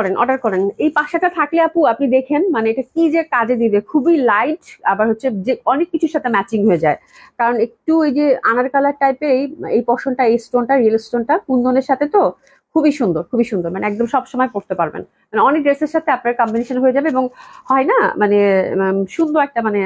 Speaker 1: করেন। এই পাশাটা থাকলে আপু আপনি দেখেন, মানে এটা কি যে কাজে দিবে, খুবই লাইট, আবার হচ্ছে যে অনেক কিছুর সাথে ম্যাচিং হয়ে যায়, কারণ একটু এই যে আনার কালার টাইপের এই এই পশনটা, এই স্টোনটা, রিয়েল স্টোনটা কুন্দনের সাথে, তো খুবই সুন্দর, খুবই সুন্দর, মানে একদম সবসময় পড়তে পারবেন, মানে অনেক ড্রেসের সাথে আপনার কম্বিনেশন হয়ে যাবে, এবং হয় না মানে সুন্দর একটা মানে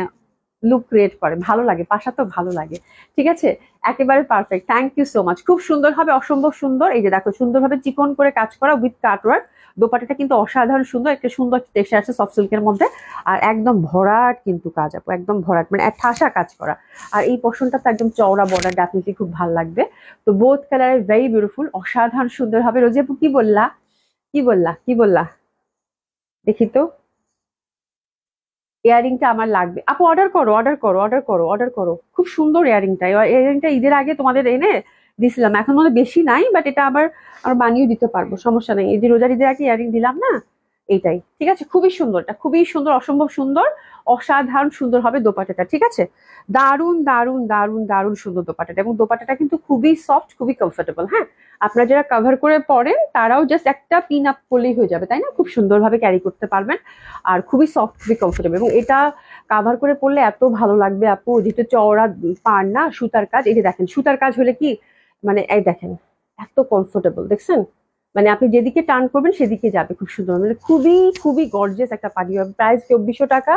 Speaker 1: লুক ক্রিয়েট করে, ভালো লাগে, পাশা তো ভালো লাগে। ঠিক আছে, একেবারে perfect, thank you so much. খুব সুন্দর হবে, অসম্ভব সুন্দর। এই যে দেখো সুন্দরভাবে চিকন করে কাজ করা উইথ কাটওয়ার্ক। দোপাট্টাটা কিন্তু অসাধারণ সুন্দর, একটা সুন্দর টেক্সচার আছে সফট সিল্কের মধ্যে। আর একদম ভরাট কিন্তু কাজ আপু, একদম ভরাট, মানে ঠাসা কাজ করা। আর এই পোর্শনটা তো একদম চওড়া বর্ডার, ডেফিনেটলি খুব ভালো লাগবে। তো বোথ কালার ভেরি বিউটিফুল, অসাধারণ সুন্দর হবে। রোজি আপু কি বললা, কি বললা, কি বললা, দেখি তো। ইয়ারিংটা আমার লাগবে আপু, অর্ডার করো, অর্ডার করো, অর্ডার করো, অর্ডার করো। খুব সুন্দর ইয়ারিংটা, ইয়ারিংটা ঈদের আগে তোমাদের এনে দিছিলাম, এখন মনে হয় বেশি নাই, বাট এটা আবার আর বানিয়ে দিতে পারবো, সমস্যা নেই। এই যে রোজার ঈদের আগে ইয়ারিং দিলাম না, এইটাই ঠিক আছে। খুবই সুন্দর, এটা খুবই সুন্দর, অসম্ভব সুন্দর, অসাধারণ সুন্দর হবে দোপাট্টাটা। ঠিক আছে, দারুন দারুন দারুন দারুন সুন্দর দোপাট্টাটা, এবং দোপাট্টাটা কিন্তু খুবই সফট, খুবই কমফোর্টেবল। হ্যাঁ, আপনারা যারা কভার করে পরেন তারাও জাস্ট একটা পিন আপ করলেই হয়ে যাবে, তাই না? খুব সুন্দরভাবে ক্যারি করতে পারবেন, আর খুবই সফট, খুবই কমফোর্টেবল। এবং এটা কাভার করে পরলে এত ভালো লাগবে আপু, যেহেতু চওড়া পার না, সুতার কাজ। এই যে দেখেন সুতার কাজ হলে কি, মানে এই দেখেন এত কমফোর্টেবল, দেখছেন? মানে আপনি যেদিকে টার্ন করবেন সেদিকে যাবে, খুব সুন্দর, মানে খুবই খুবই গর্জিয়াস একটা পার্টি। প্রাইস 2400 টাকা,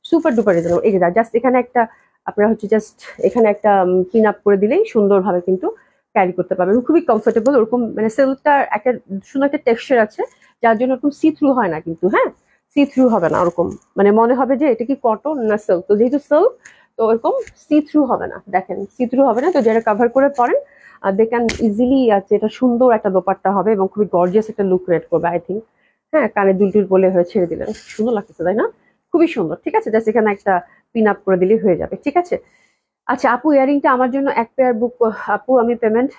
Speaker 1: সুপার ডুপার রিজনেবল। এই যে জাস্ট এখানে একটা আপনারা হচ্ছে জাস্ট এখানে একটা পিন আপ করে দিলেই সুন্দরভাবে কিন্তু ক্যারি করতে পারবেন, খুবই কমফোর্টেবল। ওরকম মানে সিল্কটার একটা সুন্দর একটা টেক্সচার আছে, যার জন্য ওরকম সি থ্রু হয় না কিন্তু। হ্যাঁ, সি থ্রু হবে না ওরকম, মানে মনে হবে যে এটা কি কটন না সিল্ক। তো যেহেতু সিল্ক, তো ওরকম সি থ্রু হবে না, দেখেন সি থ্রু হবে না। তো যারা কভার করে পরেন দে ক্যান ইজিলি আছে, এটা সুন্দর একটা দোপাট্টা হবে এবং খুবই গর্জিয়াস একটা লুক ক্রিয়েট করবে আই থিঙ্ক। হ্যাঁ, কানে দুল টুল বলে হয়ে ছেড়ে দিলেন, সুন্দর লাগতেছে তাই না? খুবই সুন্দর। ঠিক আছে, জাস্ট এখানে একটা পিন আপ করে দিলেই হয়ে যাবে। ঠিক আছে। আচ্ছা আপু, ইয়ারিংটা আমার জন্য এক পেয়ার বুক আপু, আমি পেমেন্ট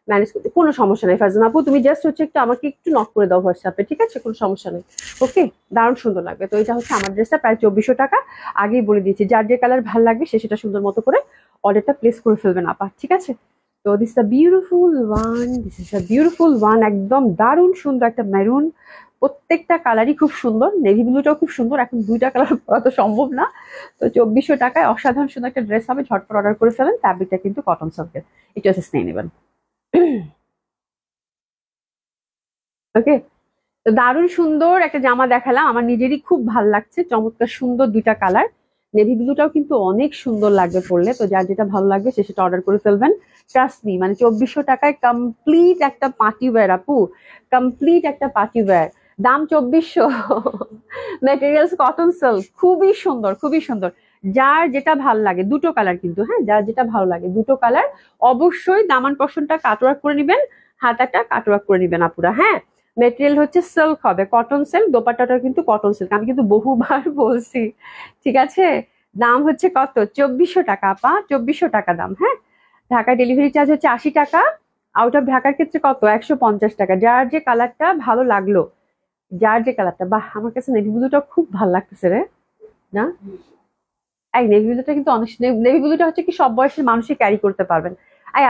Speaker 1: ম্যানেজ করতে কোনো সমস্যা নেই। ফারজানা আপু তুমি জাস্ট হচ্ছে একটু আমাকে একটু নক করে দাও হোয়াটসঅ্যাপে, ঠিক আছে? কোনো সমস্যা নেই। ওকে, দারুণ সুন্দর লাগবে। তো এটা হচ্ছে আমার ড্রেসটা, প্রায় 2400 টাকা। আগেই বলে দিয়েছি, যার যে কালার ভালো লাগবে সে সেটা সুন্দর মতো করে অর্ডারটা প্লেস করে ফেলবেন আপা, ঠিক আছে? তো this is a beautiful one, this is a beautiful one, একদম দারুণ সুন্দর একটা মেরুন। প্রত্যেকটা কালারই খুব সুন্দর, নেভি ব্লুটাও খুব সুন্দর। এখন দুইটা কালার পরা তো সম্ভব না। তো 2400 টাকায় অসাধারণ সুন্দর একটা ড্রেস হবে, ঝটপট অর্ডার করে ফেলেন। ফ্যাব্রিকটা কিন্তু কটন সিল্কের, এটা হচ্ছে নিয়ে নেবেন। ওকে, তো দারুণ সুন্দর একটা জামা দেখালাম, আমার নিজেরই খুব ভাল লাগছে, চমৎকার সুন্দর দুইটা কালার। নেভি ব্লুটাও কিন্তু অনেক সুন্দর লাগবে পরলে। তো যার যেটা ভালো লাগবে সে সেটা অর্ডার করে ফেলবেন। ট্রাস্ট মি, মানে 2400 টাকায় কমপ্লিট একটা পার্টি ওয়্যার আপু, কমপ্লিট একটা পার্টি ওয়্যার। দাম 2400, ম্যাটেরিয়ালস কটন সিল্ক, খুবই সুন্দর, খুবই সুন্দর। যার যেটা ভালো লাগে, দুটো কালার কিন্তু, হ্যাঁ, যার যেটা ভালো লাগে দুটো কালার। অবশ্যই দামান পশনটা কাটওয়ার্ক করে নিবেন, হাতাটা কাটওয়ার্ক করে নিবেন আপুরা। হ্যাঁ, মেটেরিয়াল হচ্ছে সিল্ক হবে, কটন সিল্ক। দোপাট্টাটা কিন্তু কটন সিল্ক, আমি কিন্তু বহুবার বলছি, ঠিক আছে? দাম হচ্ছে কত? 2400 টাকা আপা, 2400 টাকা দাম। হ্যাঁ, ঢাকায় ডেলিভারি চার্জ হচ্ছে 80 টাকা। আউট অফ ঢাকার ক্ষেত্রে কত? 150 টাকা। যার যে কালারটা ভালো লাগলো, যার যে কালারটা, বাহ, আমার কাছে নেভি ব্লুটা খুব ভালো লাগতেছে রে, না? এই নেভি ব্লুটা কিন্তু অনেক, নেভি ব্লুটা হচ্ছে কি সব বয়সের মানুষই ক্যারি করতে পারবেন।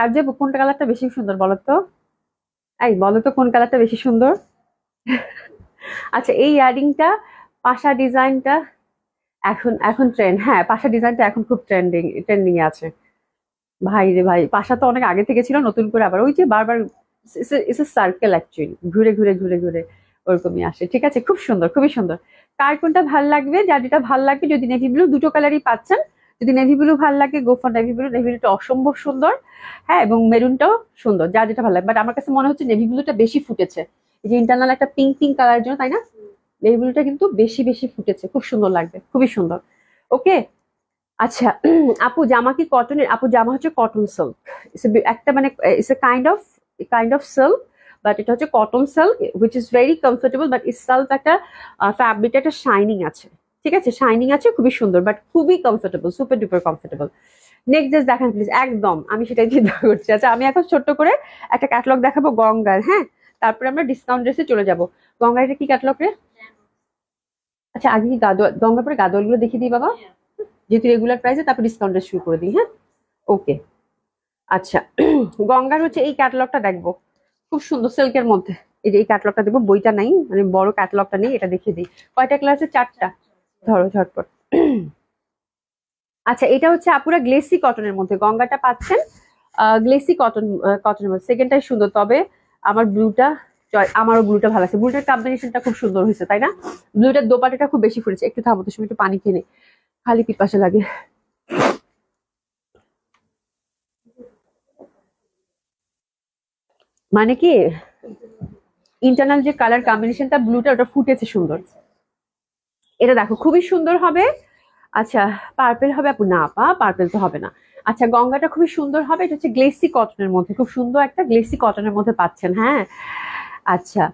Speaker 1: আর যে কোনটা কালারটা বেশি সুন্দর বলো তো? বলো তো কোন কালারটা বেশি সুন্দর? আচ্ছা, এই ইয়ারিংটা, পাশা ডিজাইনটা এখন এখন ট্রেন্ড। হ্যাঁ, পাশা ডিজাইনটা এখন খুব ট্রেন্ডিং এ আছে। ভাই রে ভাই, পাশা তো অনেক আগে থেকে ছিল, নতুন করে আবার ওই যে বারবার ইটস এ সার্কেল অ্যাকচুয়ালি, ঘুরে ঘুরে ঘুরে ঘুরে ওরকমই আসে। ঠিক আছে, খুব সুন্দর, খুবই সুন্দর। কার কোনটা ভাল লাগবে, যার যেটা ভাল লাগবে। যদি নেভি ব্লু, দুটো কালারই পাচ্ছেন। যদি নেভি ব্লু ভাল লাগে, go for navy blue. Navy ব্লুটা অসম্ভব সুন্দর। হ্যাঁ, এবং মেরুনটাও সুন্দর, যার যেটা ভালো লাগে। বাট আমার কাছে মনে হচ্ছে নেভি ব্লুটা বেশি ফুটেছে, এই যে ইন্টারনাল একটা পিঙ্ক পিঙ্ক কালার জন্য, তাই না? নেভি ব্লুটা কিন্তু বেশি বেশি ফুটেছে, খুব সুন্দর লাগবে, খুবই সুন্দর। ওকে, আচ্ছা আপু জামা কি কটনের? আপু জামা হচ্ছে কটন সিল্ক, একটা মানে it's a kind of silk, but এটা হচ্ছে cotton silk which is very comfortable. But itself একটা ফ্যাব্রিকটা একটা শাইনিং আছে, ঠিক আছে? শাইনিং আছে, খুবই সুন্দর, বাট খুবই comfortable, super duper comfortable. Next dress দেখান প্লিজ। একদম, আমি সেটাই চিন্তা করছি। আচ্ছা, আমি এখন ছোট্ট করে একটা ক্যাটালগ দেখাবো গঙ্গার। হ্যাঁ, তারপরে আমরা ডিসকাউন্ট ড্রেসে চলে যাবো। গঙ্গার এটা কি ক্যাটালগ রে? আচ্ছা, আগে কি গঙ্গার পরে গাদোয়াল গুলো দেখিয়ে দিই বাবা, যেহেতু রেগুলার প্রাইসে, তারপর ডিসকাউন্টটা শুরু করে দিই। হ্যাঁ, ওকে। আচ্ছা, গঙ্গার হচ্ছে এই ক্যাটালগটা দেখবো, খুব সুন্দর সিল্কের মধ্যে। এই যে এই ক্যাটালগটা দেখবো, বইটা নাই, মানে বড় ক্যাটালগটা নেই, এটা দেখিয়ে দিই। কয়টা কালার আছে? 4টা। ধরো ঝটপট। আচ্ছা, এটা হচ্ছে আপুরা গ্লেসি কটনের মধ্যে গঙ্গাটা পাচ্ছেন, গ্লেসি কটনের মধ্যে। সেকেন্ডটাই সুন্দর, তবে আমার ব্লুটা, আমারও ব্লুটা ভালো আছে। ব্লুটার কম্বিনেশনটা খুব সুন্দর হয়েছে, তাই না? ব্লুটার দোপাটাটা খুব বেশি ফুটেছে। একটু থামো তো, একটু পানি খেয়ে নিই। খালি পিপাসা লাগে। মানে কি ইন্টারনাল যে কালার কম্বিনেশনটা ব্লুটা ওটা ফুটেছে সুন্দর। এটা দেখো খুবই সুন্দর হবে। আচ্ছা পার্পেল হবে আপু? না আপা পার্পেল তো হবে না। আচ্ছা গঙ্গাটা খুবই সুন্দর হবে, এটা হচ্ছে গ্লেসি কটনের মধ্যে, খুব সুন্দর একটা গ্লেসি কটনের মধ্যে পাচ্ছেন। হ্যাঁ আচ্ছা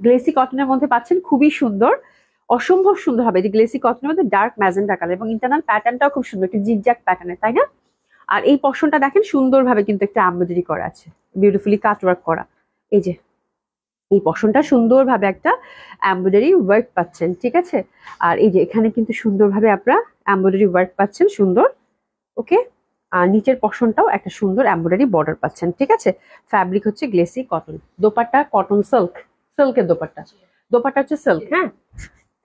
Speaker 1: গ্লেসি কটনের মধ্যে পাচ্ছেন, খুবই সুন্দর, অসম্ভব সুন্দর হবে। যে গ্লেসি কটনের মধ্যে ডার্ক ম্যাজেন্টা কালার এবং ইন্টারনাল প্যাটার্নটাও খুব সুন্দর, একটু জিগজ্যাগ প্যাটার্নের, তাই না? আর এই পশনটা দেখেন সুন্দরভাবে কিন্তু একটা এমব্রয়ডারি করা আছে, বিউটিফুলি কাটওয়ার্ক করা। এই যে এই পশনটা সুন্দরভাবে একটা এমব্রয়ডারি ওয়ার্ক পাচ্ছেন, ঠিক আছে? আর এই যে এখানে কিন্তু সুন্দরভাবে আপনারা এমব্রয়ডারি ওয়ার্ক পাচ্ছেন, সুন্দর। ওকে, আর নিচের পশনটাও একটা সুন্দর এমব্রয়ডারি বর্ডার পাচ্ছেন, ঠিক আছে? ফ্যাব্রিক হচ্ছে glossy cotton, dupatta cotton silk, সিল্কের দোপাট্টা, দোপাট্টা হচ্ছে সিল্ক। হ্যাঁ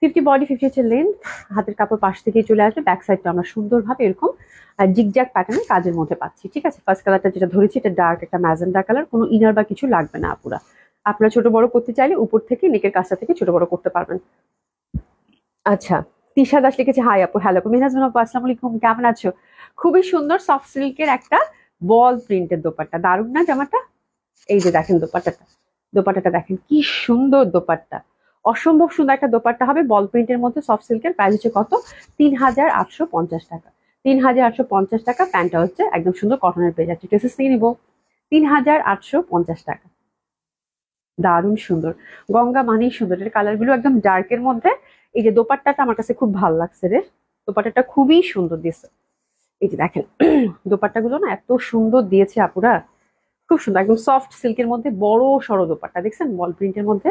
Speaker 1: 50 বডি 50 হচ্ছে লেন্থ, হাতের কাপড় পাশ থেকে চলে আসবে, ব্যাক সাইডটা আমরা সুন্দরভাবে এরকম জিগজ্যাগ প্যাটার্নের কাজের মধ্যে পাচ্ছি, ঠিক আছে? ফার্স্ট কালারটা যেটা ধরেছি এটা ডার্ক একটা ম্যাজেন্ডা কালার, কোনো ইনার বা কিছু লাগবে না আপুরা। আপনারা ছোট বড় করতে চাইলে উপর থেকে নেকের কাছটা থেকে ছোট বড় করতে পারবেন। আচ্ছা তিশা দাস লিখেছে হাই আপু, হ্যালো আপু, মিনহাজ আপু আসসালামু আলাইকুম, কেমন আছো? খুবই সুন্দর সফট সিল্কের একটা বল প্রিন্টের দোপাট্টা, দারুণ না জামাটা? এই যে দেখেন দোপাট্টাটা, দোপাট্টাটা দেখেন কি সুন্দর দোপাট্টা, অসম্ভব সুন্দর একটা দোপাট্টা হবে বল প্রিন্টের মধ্যে সফট সিল্কের। প্রাইস হচ্ছে কত? 3850 টাকা, 3850 টাকা। প্যান্টটা হচ্ছে একদম সুন্দর কটনের পেয়ে যাচ্ছে, ড্রেসেস নিয়ে নিবো 3850 টাকা। দারুণ সুন্দর, গঙ্গা মানেই সুন্দর, এর কালার গুলো একদম ডার্কের মধ্যে। এই যে দোপাট্টাটা আমার কাছে খুব ভালো লাগছে রে, দোপাট্টাটা খুবই সুন্দর দিয়েছে। এই যে দেখেন দোপাট্টা গুলো না এত সুন্দর দিয়েছে আপুরা, খুব সুন্দর, একদম সফট সিল্কের মধ্যে বড় সড়ো দোপাট্টা, দেখছেন বল প্রিন্টের মধ্যে,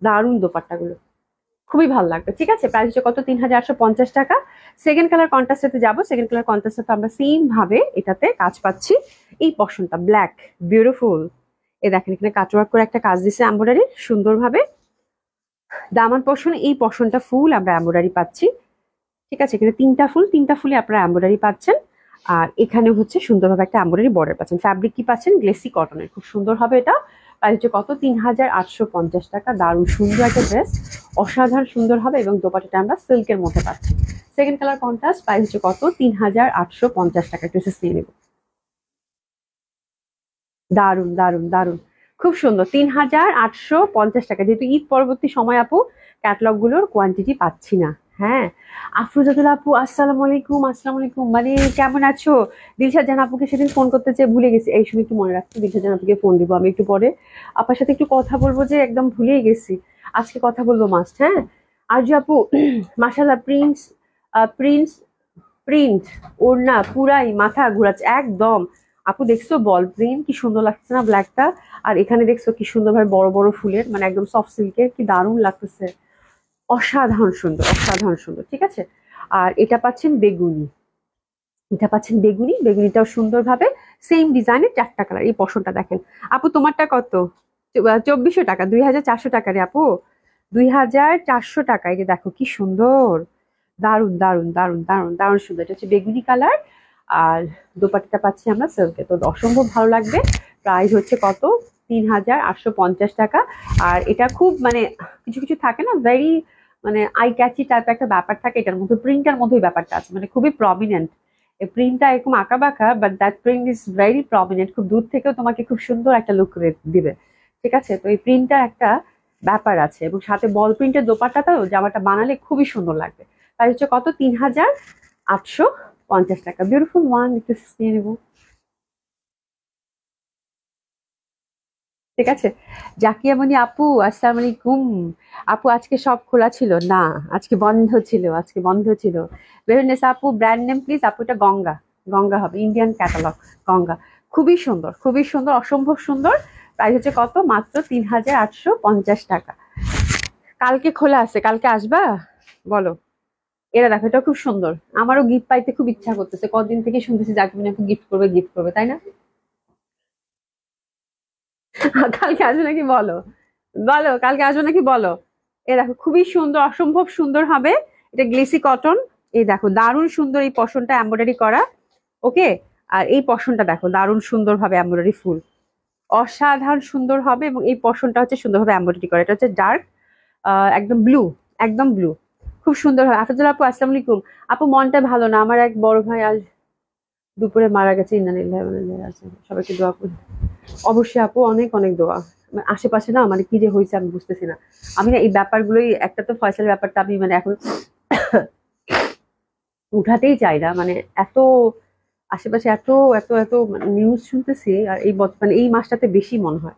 Speaker 1: দারুণ দোপাট্টা গুলো, খুবই ভালো লাগবে, ঠিক আছে? প্রাইস হচ্ছে কত? 3850 টাকা। সেকেন্ড কালার কন্ট্রাস্টে যাবো, সেকেন্ড কালার কন্ট্রাস্টে আমরা সেম ভাবে এটাতে কাজ পাচ্ছি। এই পশনটা ব্ল্যাক, বিউটিফুল, এ দেখেন এখানে কাটওয়ার্ক করে একটা কাজ দিছে এমব্রয়ডারি সুন্দরভাবে। দামান পশন, এই পশনটা ফুল আমরা এমব্রয়ডারি পাচ্ছি, ঠিক আছে? এখানে তিনটা ফুলে আপনারা এমব্রয়ডারি পাচ্ছেন। আর এখানে হচ্ছে সুন্দরভাবে একটা এমব্রয়ডারি বর্ডার পাচ্ছেন। ফ্যাব্রিক কি পাচ্ছেন? গ্লেসি কটনের, খুব সুন্দর হবে এটা। প্রাইস হচ্ছে কত? 3850 টাকা। দারুণ সুন্দর একটা ড্রেস, অসাধারণ সুন্দর হবে এবং দোপাট্টাটা আমরা সিল্কের মধ্যে পাচ্ছি। সেকেন্ড কালার কন্ট্রাস্ট, প্রাইস হচ্ছে কত? 3850 টাকা। ড্রেসেস নিয়ে নেব, দারুণ দারুণ দারুণ, খুব সুন্দর, 3850 টাকা। যেহেতু ঈদ পরবর্তী সময় আপু ক্যাটালগ গুলোর কোয়ান্টিটি পাচ্ছি না। হ্যাঁ আফরোজাতুল আপু আসসালামু আলাইকুম, আসসালামু আলাইকুম, মানে কেমন আছো? দিলশাদ জাহান আপুকে সেদিন ফোন করতে চেয়ে ভুলে গেছি, এই সময় একটু মনে রাখছি, দিলশাদ জাহান আপুকে ফোন দিব আমি একটু পরে, আপনার সাথে একটু কথা বলবো, যে একদম ভুলেই গেছি, আজকে কথা বলবো মাস্ট। হ্যাঁ আরজু আপু মাশাআল্লাহ, প্রিন্স প্রিন্স প্রিন্ট, ওর না পুরাই মাথা ঘুরাচ্ছে একদম। আপু দেখছো বল প্রিন্ট কি সুন্দর লাগছে না ব্ল্যাকটা? আর এখানে দেখছো কি সুন্দর ভাবে বড় বড় ফুলের, মানে একদম সফট সিল্কের, কি দারুণ লাগতেছে, অসাধারণ সুন্দর, অসাধারণ সুন্দর, ঠিক আছে? আর এটা পাচ্ছেন বেগুনি, এটা পাচ্ছেন বেগুনি, বেগুনিটাও সুন্দরভাবে সেম ডিজাইনের চারটা কালার। এই পশনটা দেখেন আপু, তোমারটা কত? 2400 টাকা, 2400 টাকা রে আপু, 2400 টাকা। এই যে দেখো কি সুন্দর, দারুন দারুন দারুন দারুন দারুন সুন্দর, এটা হচ্ছে বেগুনি কালার। আর দোপাট্টাটা পাচ্ছি আমরা সিল্কে, তো অসম্ভব ভালো লাগবে। প্রাইস হচ্ছে কত? 3850 টাকা। আর এটা খুব মানে কিছু কিছু থাকে না ভেরি মানে আই ক্যাচি টাইপ একটা ব্যাপার থাকে এটার মধ্যে, প্রিন্টার মধ্যেই ব্যাপারটা আছে, মানে খুবই প্রমিনেন্ট। এই প্রিন্টটা এরকম আঁকা বাঁকা, but that print is very prominent, খুব দূর থেকেও তোমাকে খুব সুন্দর একটা লুক দিবে, ঠিক আছে? তো এই প্রিন্টটার একটা ব্যাপার আছে, এবং সাথে বল প্রিন্টের দোপাট্টাটাও জামাটা বানালে খুবই সুন্দর লাগবে। তাই হচ্ছে কত? 3850 টাকা। বিউটিফুল ওয়ান, একটু নিয়ে নেবো, ঠিক আছে? জাকিয়া মনি আপু আসসালামু আলাইকুম। আপু আজকে সব খোলা ছিল না, আজকে বন্ধ ছিল, আজকে বন্ধ ছিল। বেহুনেস আপু ব্র্যান্ড নেম প্লিজ। আপু এটা গঙ্গা, গঙ্গা হবে, ইন্ডিয়ান ক্যাটালগ গঙ্গা, খুবই সুন্দর, খুবই সুন্দর, অসম্ভব সুন্দর। প্রাইস হচ্ছে কত? মাত্র 3850 টাকা। কালকে খোলা আছে, কালকে আসবা? বলো। এরা দেখো এটা খুব সুন্দর, আমারও গিফট পাইতে খুব ইচ্ছা করতেছে, কতদিন থেকে শুনতেছি জাকির আপু গিফট করবে, গিফট করবে, তাই না? কালকে আসবে নাকি বলো, বলো কালকে আসবে নাকি বলো। এ দেখো খুবই সুন্দর, অসম্ভব সুন্দর হবে, এটা গ্লেসি কটন। এই দেখো দারুণ সুন্দর এই পশনটা এমব্রয়ডারি করা, ওকে? আর এই পশনটা দেখো দারুণ সুন্দর ভাবে এমব্রয়ডারি ফুল, অসাধারণ সুন্দর হবে। এবং এই পশনটা হচ্ছে সুন্দরভাবে এমব্রয়ডারি করা, এটা হচ্ছে ডার্ক একদম ব্লু, একদম ব্লু, খুব সুন্দর হয়। আফজাল আপু আসসালামু আলাইকুম। আপু মনটা ভালো না, আমার এক বড় ভাই আজ দুপুরে মারা গেছে, ইন্না লিল্লাহি ওয়া ইন্না ইলাইহি রাজিউন। সবাইকে দোয়া করুন। অবশ্যই আপু, অনেক অনেক দোয়া। মানে আশেপাশে না মানে কি যে হয়েছে আমি বুঝতেছি না। আমি না এই ব্যাপারগুলোই, একটা তো ফয়সালের ব্যাপারটা আমি মানে এখন উঠাতেই চাই না, মানে এত আশেপাশে এত এত এত নিউজ শুনতেছি, আর এই মানে এই মাসটাতে বেশি মনে হয়।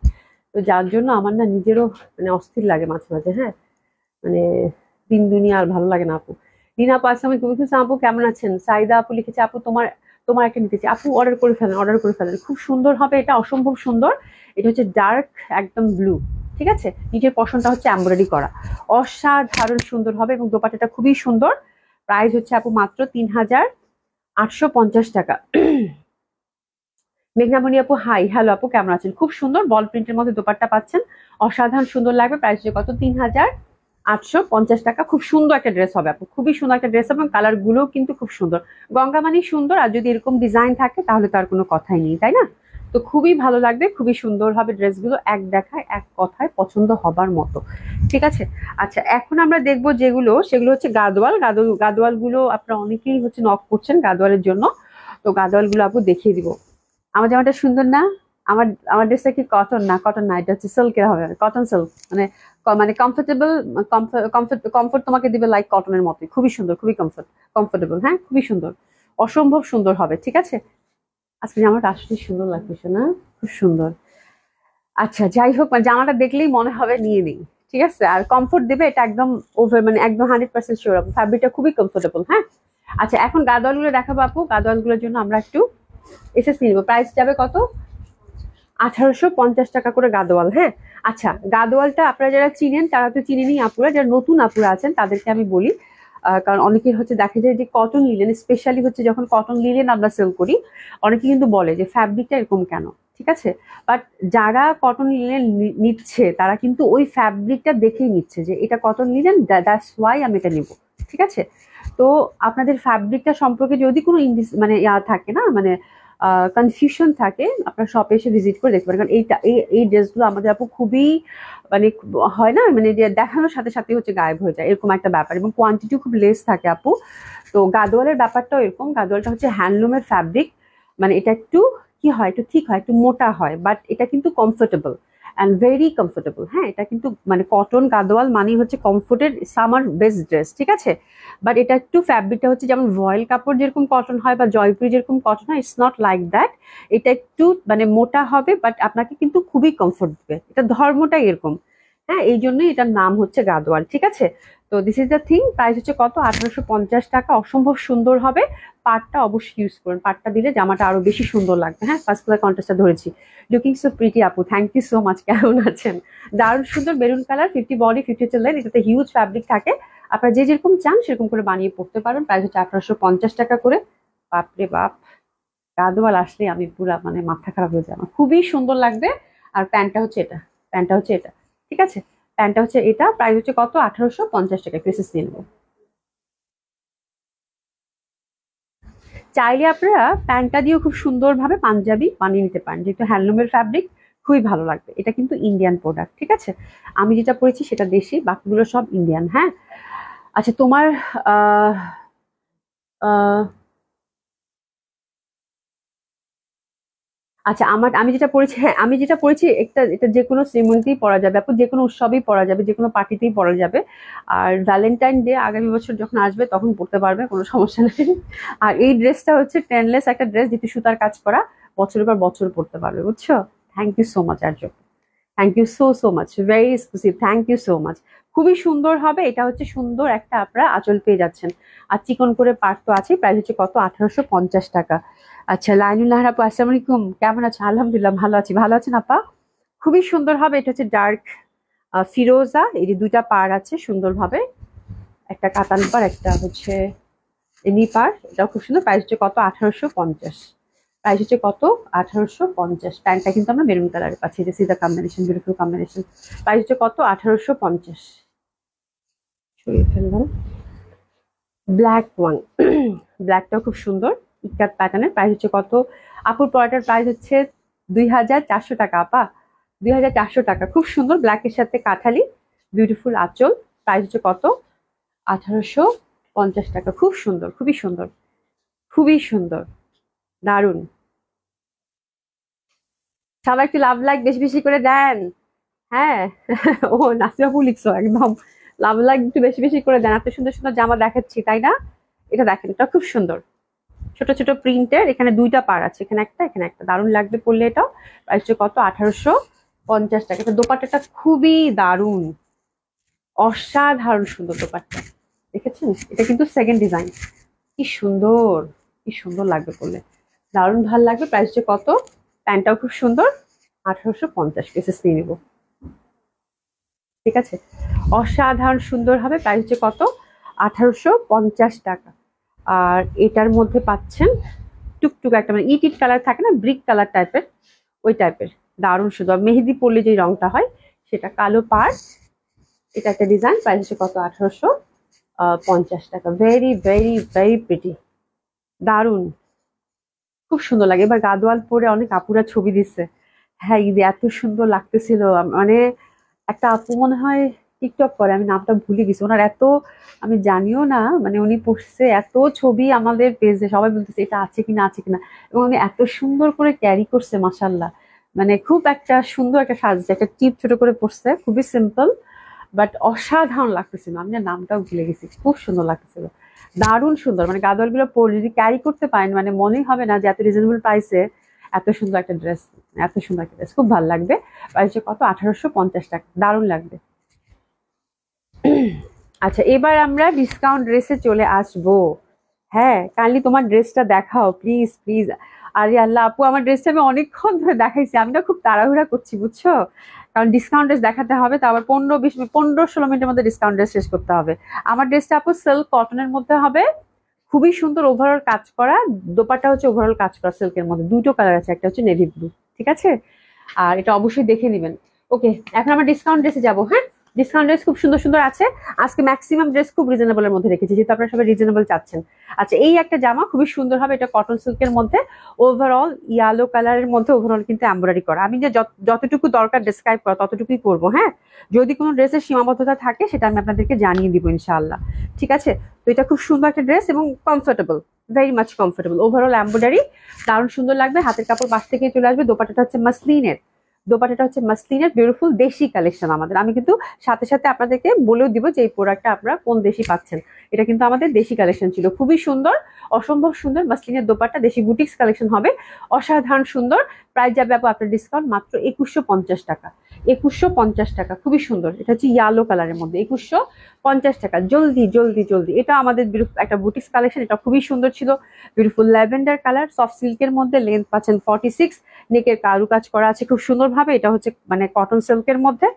Speaker 1: তো যার জন্য আমার না নিজেরও মানে অস্থির লাগে মাঝে মাঝে। হ্যাঁ, মানে দিন দুনিয়া আর ভালো লাগে না আপু। রিনা আপু আসসালামু আলাইকুম। আপু কেমন আছেন? সাইদা আপু লিখেছে, আপু তোমার তোমার একটা নিতেছি আপু, অর্ডার করে ফেলেন, অর্ডার করে ফেলেন, খুব সুন্দর হবে এটা, অসম্ভব সুন্দর। এটা হচ্ছে ডার্ক একদম ব্লু, ঠিক আছে, নিচের পশনটা হচ্ছে এমব্রয়ডারি করা, অসাধারণ সুন্দর হবে এবং দোপাট্টাটা খুবই সুন্দর। প্রাইস হচ্ছে আপু মাত্র ৩,৮৫০ টাকা। মেঘনামণি আপু হাই, হ্যালো আপু কেমন আছেন? খুব সুন্দর বল প্রিন্টের মধ্যে দোপাট্টা পাচ্ছেন, অসাধারণ সুন্দর লাগবে। প্রাইস হচ্ছে কত? ৩,৮৫০ টাকা। খুব সুন্দর একটা ড্রেস হবে আপু, খুবই সুন্দর একটা ড্রেস এবং কালার গুলোও কিন্তু খুব সুন্দর। গঙ্গা মানে সুন্দর, আর যদি এরকম ডিজাইন থাকে তাহলে তো আর কোনো কথাই নেই, তাই না? তো খুবই ভালো লাগবে, খুবই সুন্দর হবে ড্রেসগুলো, এক দেখায় এক কথায় পছন্দ হবার মতো, ঠিক আছে। আচ্ছা, এখন আমরা দেখবো যেগুলো, সেগুলো হচ্ছে গাদোয়াল। গাদোয়াল গুলো আপনারা অনেকেই হচ্ছে নক করছেন গাদোয়ালের জন্য, তো গাদোয়াল গুলো আপু দেখিয়ে দিব। আমার জামাটা সুন্দর না? আমার আমার ড্রেসটা কি কটন না? কটন না, এটা হচ্ছে সিল্কের হবে, কটন সিল্ক, মানে মানে কমফোর্টেবল, কমফোর্ট তোমাকে দিবে লাইক কটনের মতোই, খুবই সুন্দর, খুবই কমফোর্টেবল, হ্যাঁ খুবই সুন্দর, অসম্ভব সুন্দর হবে, ঠিক আছে। আজকে জামাটা আসলে সুন্দর লাগতেছে না? খুব সুন্দর। আচ্ছা যাই হোক, মানে জামাটা দেখলেই মনে হবে নিয়ে নিই, ঠিক আছে। আর কমফোর্ট দেবে এটা একদম ওভার, মানে একদম 100% শিওর আপু, ফ্যাব্রিকটা খুবই কমফোর্টেবল, হ্যাঁ। আচ্ছা এখন গাদোয়াল গুলো দেখাবো আপু, গাদোয়াল গুলোর জন্য আমরা একটু এসএস নিব। প্রাইস যাবে কত? 1850 টাকা করে গাদোয়াল, হ্যাঁ। আচ্ছা, গাদোয়ালটা আপনারা যারা চিনেন তারা তো চিনেনি, আপুরা যারা নতুন আপুরা আছেন তাদেরকে আমি বলি, কারণ অনেকের হচ্ছে দেখা যায় যে কটন লিলেন, স্পেশালি হচ্ছে যখন কটন লিলেন আমরা সেল করি, অনেকে কিন্তু বলে যে ফ্যাব্রিকটা এরকম কেন, ঠিক আছে। বাট যারা কটন লিলেন নিচ্ছে তারা কিন্তু ওই ফ্যাব্রিকটা দেখেই নিচ্ছে যে এটা কটন লিলেন, দ্যাটস ওয়াই আমি এটা নিব, ঠিক আছে। তো আপনাদের ফ্যাব্রিকটা সম্পর্কে যদি কোনো মানে থাকে না, মানে কনফিউশন থাকে, আপনার শপে এসে ভিজিট করে দেখতে পারেন, কারণ এই ড্রেসগুলো আমাদের আপু খুবই মানে হয় না, মানে যে দেখানোর সাথে সাথে হচ্ছে গায়েব হয়ে যায়, এরকম একটা ব্যাপার, এবং কোয়ান্টিটিও খুব লেস থাকে আপু। তো গাদোয়ালের ব্যাপারটাও এরকম, গাদোয়ালটা হচ্ছে হ্যান্ডলুমের ফ্যাব্রিক, মানে এটা একটু কি হয়, একটু ঠিক হয়, একটু মোটা হয়, বাট এটা কিন্তু কমফোর্টেবল অ্যান্ড ভেরি কমফোর্টেবল, হ্যাঁ। এটা কিন্তু মানে কটন গাদোয়াল মানেই হচ্ছে কমফোর্টের সামার বেস্ট ড্রেস, ঠিক আছে। বাট এটা একটু ফ্যাব্রিকটা হচ্ছে যেমন ভয়েল কাপড় যেরকম কটন হয় বা জয়পুরি যেরকম কটন হয়, ইটস নট লাইক দ্যাট। এটা একটু মানে মোটা হবে, বাট আপনাকে কিন্তু খুবই কমফোর্ট দেবে, এটা ধর্মটাই এরকম, হ্যাঁ, এই জন্যই এটার নাম হচ্ছে গাদোয়াল, ঠিক আছে। তো this is the thing, price হচ্ছে কত? 1850 টাকা, অসম্ভব সুন্দর হবে। পাটটা অবশ্যই ইউজ করুন, পাটটা দিলে জামাটা আরো বেশি সুন্দর লাগবে, হ্যাঁ। ফার্স্ট কালার কন্ট্রাস্টটা ধরেছি। লুকিং সো প্রিটি আপু, থ্যাংক ইউ সো মাচ, কেমন আছেন? দারুণ সুন্দর মেরুন কালার, 50 বডি 50 হচ্ছে লেন, এটাতে হিউজ ফ্যাব্রিক থাকে, আপনারা যে যেরকম চান সেরকম করে বানিয়ে পড়তে পারেন। প্রাইস হচ্ছে 1850 টাকা করে। বাপরে বাপ, গাদোয়াল আসলে আমি পুরা মানে মাথা খারাপ হয়ে যায় আমার, খুবই সুন্দর লাগবে। আর প্যান্টটা হচ্ছে এটা, প্যান্টটা হচ্ছে এটা, ঠিক আছে, প্যান্টটা হচ্ছে এটা। প্রাইস হচ্ছে কত? 1850 টাকা, প্রেসেস নিয়ে নেবো। চাইলে আপনারা প্যান্টটা দিয়েও খুব সুন্দরভাবে পাঞ্জাবি বানিয়ে নিতে পারেন, যেহেতু হ্যান্ডলুমের ফ্যাব্রিক, খুবই ভালো লাগবে। এটা কিন্তু ইন্ডিয়ান প্রোডাক্ট, ঠিক আছে। আমি যেটা পরেছি সেটা দেশি, বাকিগুলো সব ইন্ডিয়ান, হ্যাঁ। আচ্ছা তোমার আহ আহ আচ্ছা আমি যেটা পড়েছি, হ্যাঁ আমি যেটা পড়েছি, এটা যে কোনো সেরিমনিতেই পরা যাবে আপু, যে কোনো উৎসবেই পরা যাবে, যে কোনো পার্টিতেই পরা যাবে। আর ভ্যালেন্টাইন ডে আগামী বছর যখন আসবে তখন পড়তে পারবে, কোনো সমস্যা নেই। আর এই ড্রেসটা হচ্ছে টেনলেস একটা ড্রেস, যেহেতু সুতার কাজ করা, বছরের পর বছর পড়তে পারবে, বুঝছো। Thank you so much Arya, thank you so so much, very exclusive, thank you so much. খুবই সুন্দর হবে এটা, হচ্ছে সুন্দর একটা আপনারা আঁচল পেয়ে যাচ্ছেন, আর চিকন করে পাট তো আছে। প্রাইস হচ্ছে কত? 1850 টাকা। আচ্ছা লাইনুল্লাহ আপু আসসালামু আলাইকুম, কেমন আছেন? আলহামদুলিল্লাহ ভালো আছি, ভালো আছেন আপা? খুবই সুন্দর হবে, এটা হচ্ছে ডার্ক ফিরোজা, এই যে দুইটা পার আছে সুন্দরভাবে, একটা কাতান পার, একটা হচ্ছে এমনি পার, এটাও খুব সুন্দর। প্রাইস হচ্ছে কত? 1850। প্রাইস হচ্ছে কত? 1850। প্যান্টটা কিন্তু আমরা মেরুন কালারের পাচ্ছি, this is the combination, beautiful combination. Price হচ্ছে কত? 1850। সরিয়ে ফেললাম। ব্ল্যাক ওয়ান, ব্ল্যাকটাও খুব সুন্দর, ইকাত প্যাটার্নের। প্রাইস হচ্ছে কত? আপুর পরাটার প্রাইস হচ্ছে 2400 টাকা আপা, 2400 টাকা। খুব সুন্দর ব্ল্যাকের সাথে কাঠালি, বিউটিফুল আঁচল। প্রাইস হচ্ছে কত? 1850 টাকা। খুব সুন্দর, খুবই সুন্দর, খুবই সুন্দর, দারুন। সবাই একটু লাভ লাইক বেশি বেশি করে দেন। হ্যাঁ। ও নাসিমা আপু লিখছো একদম, লাভ লাইক একটু বেশি বেশি করে দেন। এত সুন্দর সুন্দর জামা দেখাচ্ছি তাই না? এটা দেখেন, এটা খুব সুন্দর, ছোট ছোট প্রিন্টের, এখানে দুইটা পার আছে, এখানে একটা এখানে একটা, দারুণ লাগবে পরলে। এটা প্রাইস কত? 1850 টাকা। এটা দোপাট্টাটা খুবই দারুণ, অসাধারণ সুন্দর দোপাট্টা। দেখেছেন? এটা কিন্তু সেকেন্ড ডিজাইন। কি সুন্দর, কি সুন্দর লাগবে পরলে, দারুণ ভাল লাগবে। প্রাইস কত? প্যান্টটাও খুব সুন্দর। 1850 পিসেস নিয়ে নিবো, ঠিক আছে? অসাধারণ সুন্দর হবে। প্রাইস কত? 1850 টাকা। আর এটার মধ্যে পাচ্ছেন টুকটুক একটা, মানে ইট ইট কালার থাকে না, ব্রিক কালার টাইপের, ওই টাইপের, দারুণ সুন্দর। মেহেদি পরলে যে রংটা হয় সেটা, কালো পাড়। এটা একটা ডিজাইন। প্রাইস কত? 1850 টাকা। ভেরি ভেরি ভেরি প্রিটি, দারুণ, খুব সুন্দর লাগে। এবার গাদোয়াল পরে অনেক আপুরা ছবি দিচ্ছে। হ্যাঁ, ঈদে এত সুন্দর লাগতেছিল। মানে একটা আপু মনে হয় টিকটক করে, আমি নামটা ভুলে গেছি ওনার, এত আমি জানিও না, মানে উনি পোস্টে এত ছবি আমাদের পেজে, সবাই বলতেছে এটা আছে কিনা আছে কিনা, এবং উনি এত সুন্দর করে ক্যারি করছে মাশাল্লাহ। মানে খুব একটা সুন্দর একটা সাজছে, একটা টিপ ছোট করে পড়ছে, খুবই সিম্পল বাট অসাধারণ লাগতেছিল। আমি না নামটাও ভুলে গেছি, খুব সুন্দর লাগতেছিল, দারুণ সুন্দর। মানে গাদোয়াল গুলো পরে যদি ক্যারি করতে পারেন, মানে মনেই হবে না যে এত রিজনেবল প্রাইসে এত সুন্দর একটা ড্রেস, এত সুন্দর একটা ড্রেস, খুব ভালো লাগবে। প্রাইস কত? 1850 টাকা, দারুণ লাগবে। আচ্ছা, এবার আমরা ডিসকাউন্ট ড্রেসে চলে আসবো। হ্যাঁ, কাইন্ডলি তোমার ড্রেসটা দেখাও প্লিজ প্লিজ। আরে আল্লাহ আপু, আমার ড্রেসটা আমি অনেকক্ষণ ধরে দেখাইছি, আমি না খুব তাড়াহুড়া করছি বুঝছো, কারণ ডিসকাউন্ট ড্রেস দেখাতে হবে, তো আবার 15-20 মিনিট, 15-16 মিনিটের মধ্যে ডিসকাউন্ট ড্রেস শেষ করতে হবে। আমার ড্রেসটা আপু সিল্ক কটনের মধ্যে হবে, খুবই সুন্দর, ওভারঅল কাজ করা। দোপাট্টা হচ্ছে ওভারঅল কাজ করা সিল্কের মধ্যে, দুটো কালার আছে, একটা হচ্ছে নেভি ব্লু, ঠিক আছে? আর এটা অবশ্যই দেখে নেবেন। ওকে, এখন আমরা ডিসকাউন্ট ড্রেসে যাবো। হ্যাঁ, ডিসকাউন্ট ড্রেস খুব সুন্দর সুন্দর আছে। আজকে ম্যাক্সিমাম ড্রেস খুব রিজনেবলের মধ্যে রেখেছি, যেহেতু আপনারা সবাই রিজনেবল চাচ্ছেন। আচ্ছা, এই একটা জামা খুবই সুন্দর হবে, এটা কটন সিল্কের মধ্যে, ওভারঅল ইয়েলো কালারের মধ্যে, ওভারঅল কিন্তু এমব্রয়ডারি করা। আমি যে যতটুকু দরকার ডেসক্রাইব করা ততটুকুই করবো। হ্যাঁ, যদি কোনো ড্রেসের সীমাবদ্ধতা থাকে সেটা আমি আপনাদেরকে জানিয়ে দিব ইনশাআল্লাহ, ঠিক আছে? তো এটা খুব সুন্দর একটা ড্রেস এবং comfortable, very much comfortable, overall embroidery, দারুণ সুন্দর লাগবে। হাতের কাপড় পাশ থেকে চলে আসবে। দোপাট্টাটা হচ্ছে মাসলিনের, দোপাট্টাটা হচ্ছে মাসলিনের, বিউটিফুল দেশি কালেকশন আমাদের। আমি কিন্তু সাথে সাথে আপনাদেরকে বলেও দিব যে এই প্রোডাক্টটা আপনারা কোন দেশি পাচ্ছেন। এটা কিন্তু আমাদের দেশি কালেকশন ছিল, খুবই সুন্দর, অসম্ভব সুন্দর মাসলিনের দোপাট্টা, দেশি বুটিক্স কালেকশন হবে, অসাধারণ সুন্দর। প্রাইস যাবে আপু আপনার ডিসকাউন্ট মাত্র 2150 টাকা। 2150 টাকা, খুবই সুন্দর। এটা হচ্ছে ইয়েলো কালারের মধ্যে, 2150 টাকা। জলদি জলদি জলদি, এটা আমাদের একটা বুটিক্স কালেকশন, এটা খুবই সুন্দর ছিল, বিউটিফুল ল্যাভেন্ডার কালার, সফট সিল্কের মধ্যে, লেন্থ পাচ্ছেন 46, নেকের কারু কাজ করা আছে খুব সুন্দরভাবে। এটা হচ্ছে মানে কটন সিল্কের মধ্যে,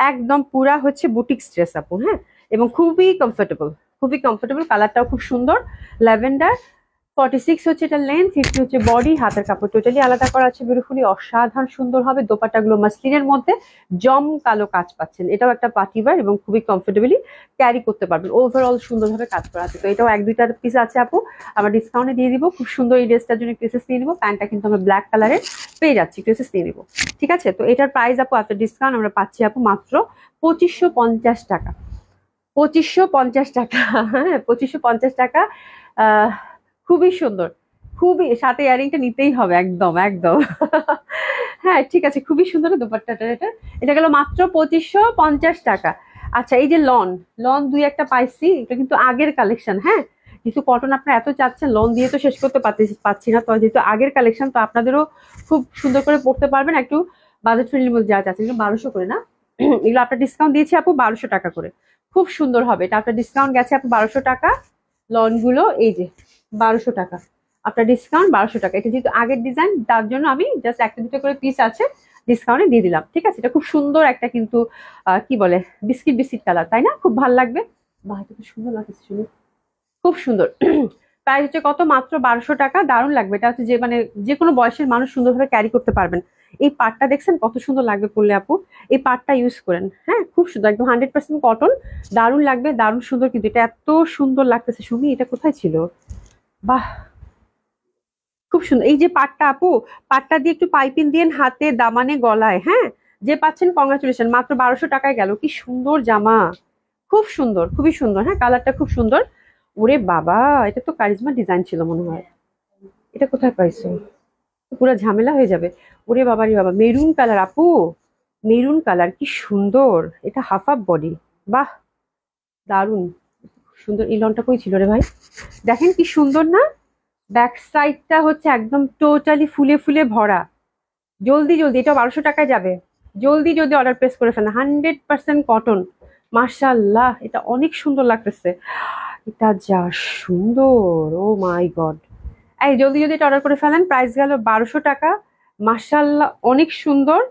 Speaker 1: একদম পুরা হচ্ছে বুটিক্স ড্রেস আপু। হ্যাঁ, এবং খুবই কমফোর্টেবল, খুবই কমফোর্টেবল, কালারটাও খুব সুন্দর ল্যাভেন্ডার। 46 হচ্ছে এটা লেন্থ, 50 হচ্ছে বডি। হাতের কাপড় টোটালি আলাদা করা আছে, বিউটিফুলি অসাধারণ সুন্দর হবে। দোপাট্টাগুলো মাসলিনের মধ্যে, জম কালো কাজ পাচ্ছেন। এটাও একটা পার্টি ওয়্যার এবং খুবই কমফোর্টেবলি ক্যারি করতে পারবেন, ওভারঅল সুন্দরভাবে কাজ করা আছে। তো এটাও 1-2টার পিস আছে আপু, আমরা ডিসকাউন্টে দিয়ে দিব। খুব সুন্দর এই ড্রেসটার জন্য পিসেস নিয়ে নিবো। প্যান্টটা কিন্তু আমরা ব্ল্যাক কালারের পেয়ে যাচ্ছি, পিসেস নিয়ে নিবো, ঠিক আছে? তো এটার প্রাইস আপু আপনার ডিসকাউন্ট আমরা পাচ্ছি আপু মাত্র 2550 টাকা। 2550 টাকা। হ্যাঁ, 2550 টাকা। আহ খুবই সুন্দর, খুবই, সাথে ইয়ারিংটা নিতেই হবে, একদম একদম। হ্যাঁ, ঠিক আছে, খুবই সুন্দর দোপাট্টাটা। এটা এটা গেল মাত্র 2550 টাকা। আচ্ছা, এই যে লন, লন দুই একটা পাইছি, এটা কিন্তু আগের কালেকশন। হ্যাঁ, কিছু কটন আপনারা এত চাচ্ছেন, লন দিয়ে তো শেষ করতে পারছি না, তো যেহেতু আগের কালেকশন, তো আপনাদেরও খুব সুন্দর করে পড়তে পারবেন। একটু বাজেট ফ্রেন্ডলি মধ্যে যা চাচ্ছেন, এগুলো 1200 করে না, এগুলো আপনার ডিসকাউন্ট দিয়েছি আপু 1200 টাকা করে। খুব সুন্দর হবে এটা, আপনার ডিসকাউন্ট গেছে আপু 1200 টাকা। লন গুলো এই যে 1200 টাকা, আপনার ডিসকাউন্ট 1200 টাকা। এটা যেহেতু আগের ডিজাইন, তার জন্য আমি জাস্ট 1-2টা করে পিস আছে ডিসকাউন্টে দিয়ে দিলাম, ঠিক আছে? এটা খুব সুন্দর একটা কিন্তু কি বলে, বিস্কিট বিস্কিট কালার, তাই না? খুব ভালো লাগবে। বাহ, এটা খুব সুন্দর লাগছে, শুনে খুব সুন্দর। প্রাইস হচ্ছে কত? মাত্র 1200 টাকা। দারুণ লাগবে, এটা হচ্ছে যে মানে যে কোনো বয়সের মানুষ সুন্দরভাবে ক্যারি করতে পারবেন। এই পাটটা দেখছেন কত সুন্দর লাগবে পরলে আপু, এই পাটটা ইউজ করেন। হ্যাঁ, খুব সুন্দর, একদম 100% কটন, দারুণ লাগবে, দারুণ সুন্দর। কিন্তু এটা এত সুন্দর লাগতেছে, সুমি এটা কোথায় ছিল? বাহ, খুব সুন্দর। এই যে পাটটা আপু, পাটটা দিয়ে একটু পাইপিং দিয়ে হাতে, দামানে, গলায়। হ্যাঁ, যে পাচ্ছেন কংগ্রাচুলেশন, মাত্র 1200 টাকায় গেল। কি সুন্দর জামা, খুব সুন্দর, খুবই সুন্দর। হ্যাঁ, কালারটা খুব সুন্দর। ওরে বাবা, এটা তো কারিজমা ডিজাইন ছিল মনে হয়। এটা কোথায় পাইছো? পুরো ঝামেলা হয়ে যাবে। ওরে বাবা রে বাবা, মেরুন কালার আপু, মেরুন কালার, কি সুন্দর। এটা হাফ আপ বডি। বাহ, দারুন সুন্দর। এই লনটা কই ছিল রে ভাই? দেখেন কি সুন্দর না? ব্যাক সাইডটা হচ্ছে একদম টোটালি ফুলে ফুলে ভরা। জলদি জলদি, এটা 1200 টাকায় যাবে। জলদি যদি অর্ডার প্লেস করে ফেলেন, 100% কটন। মার্শাল্লাহ, এটা অনেক সুন্দর লাগতেছে। এটা যা সুন্দর, ও মাই গড। এই জলদি যদি এটা অর্ডার করে ফেলেন, প্রাইস গেল 1200 টাকা। মার্শাল্লাহ, অনেক সুন্দর।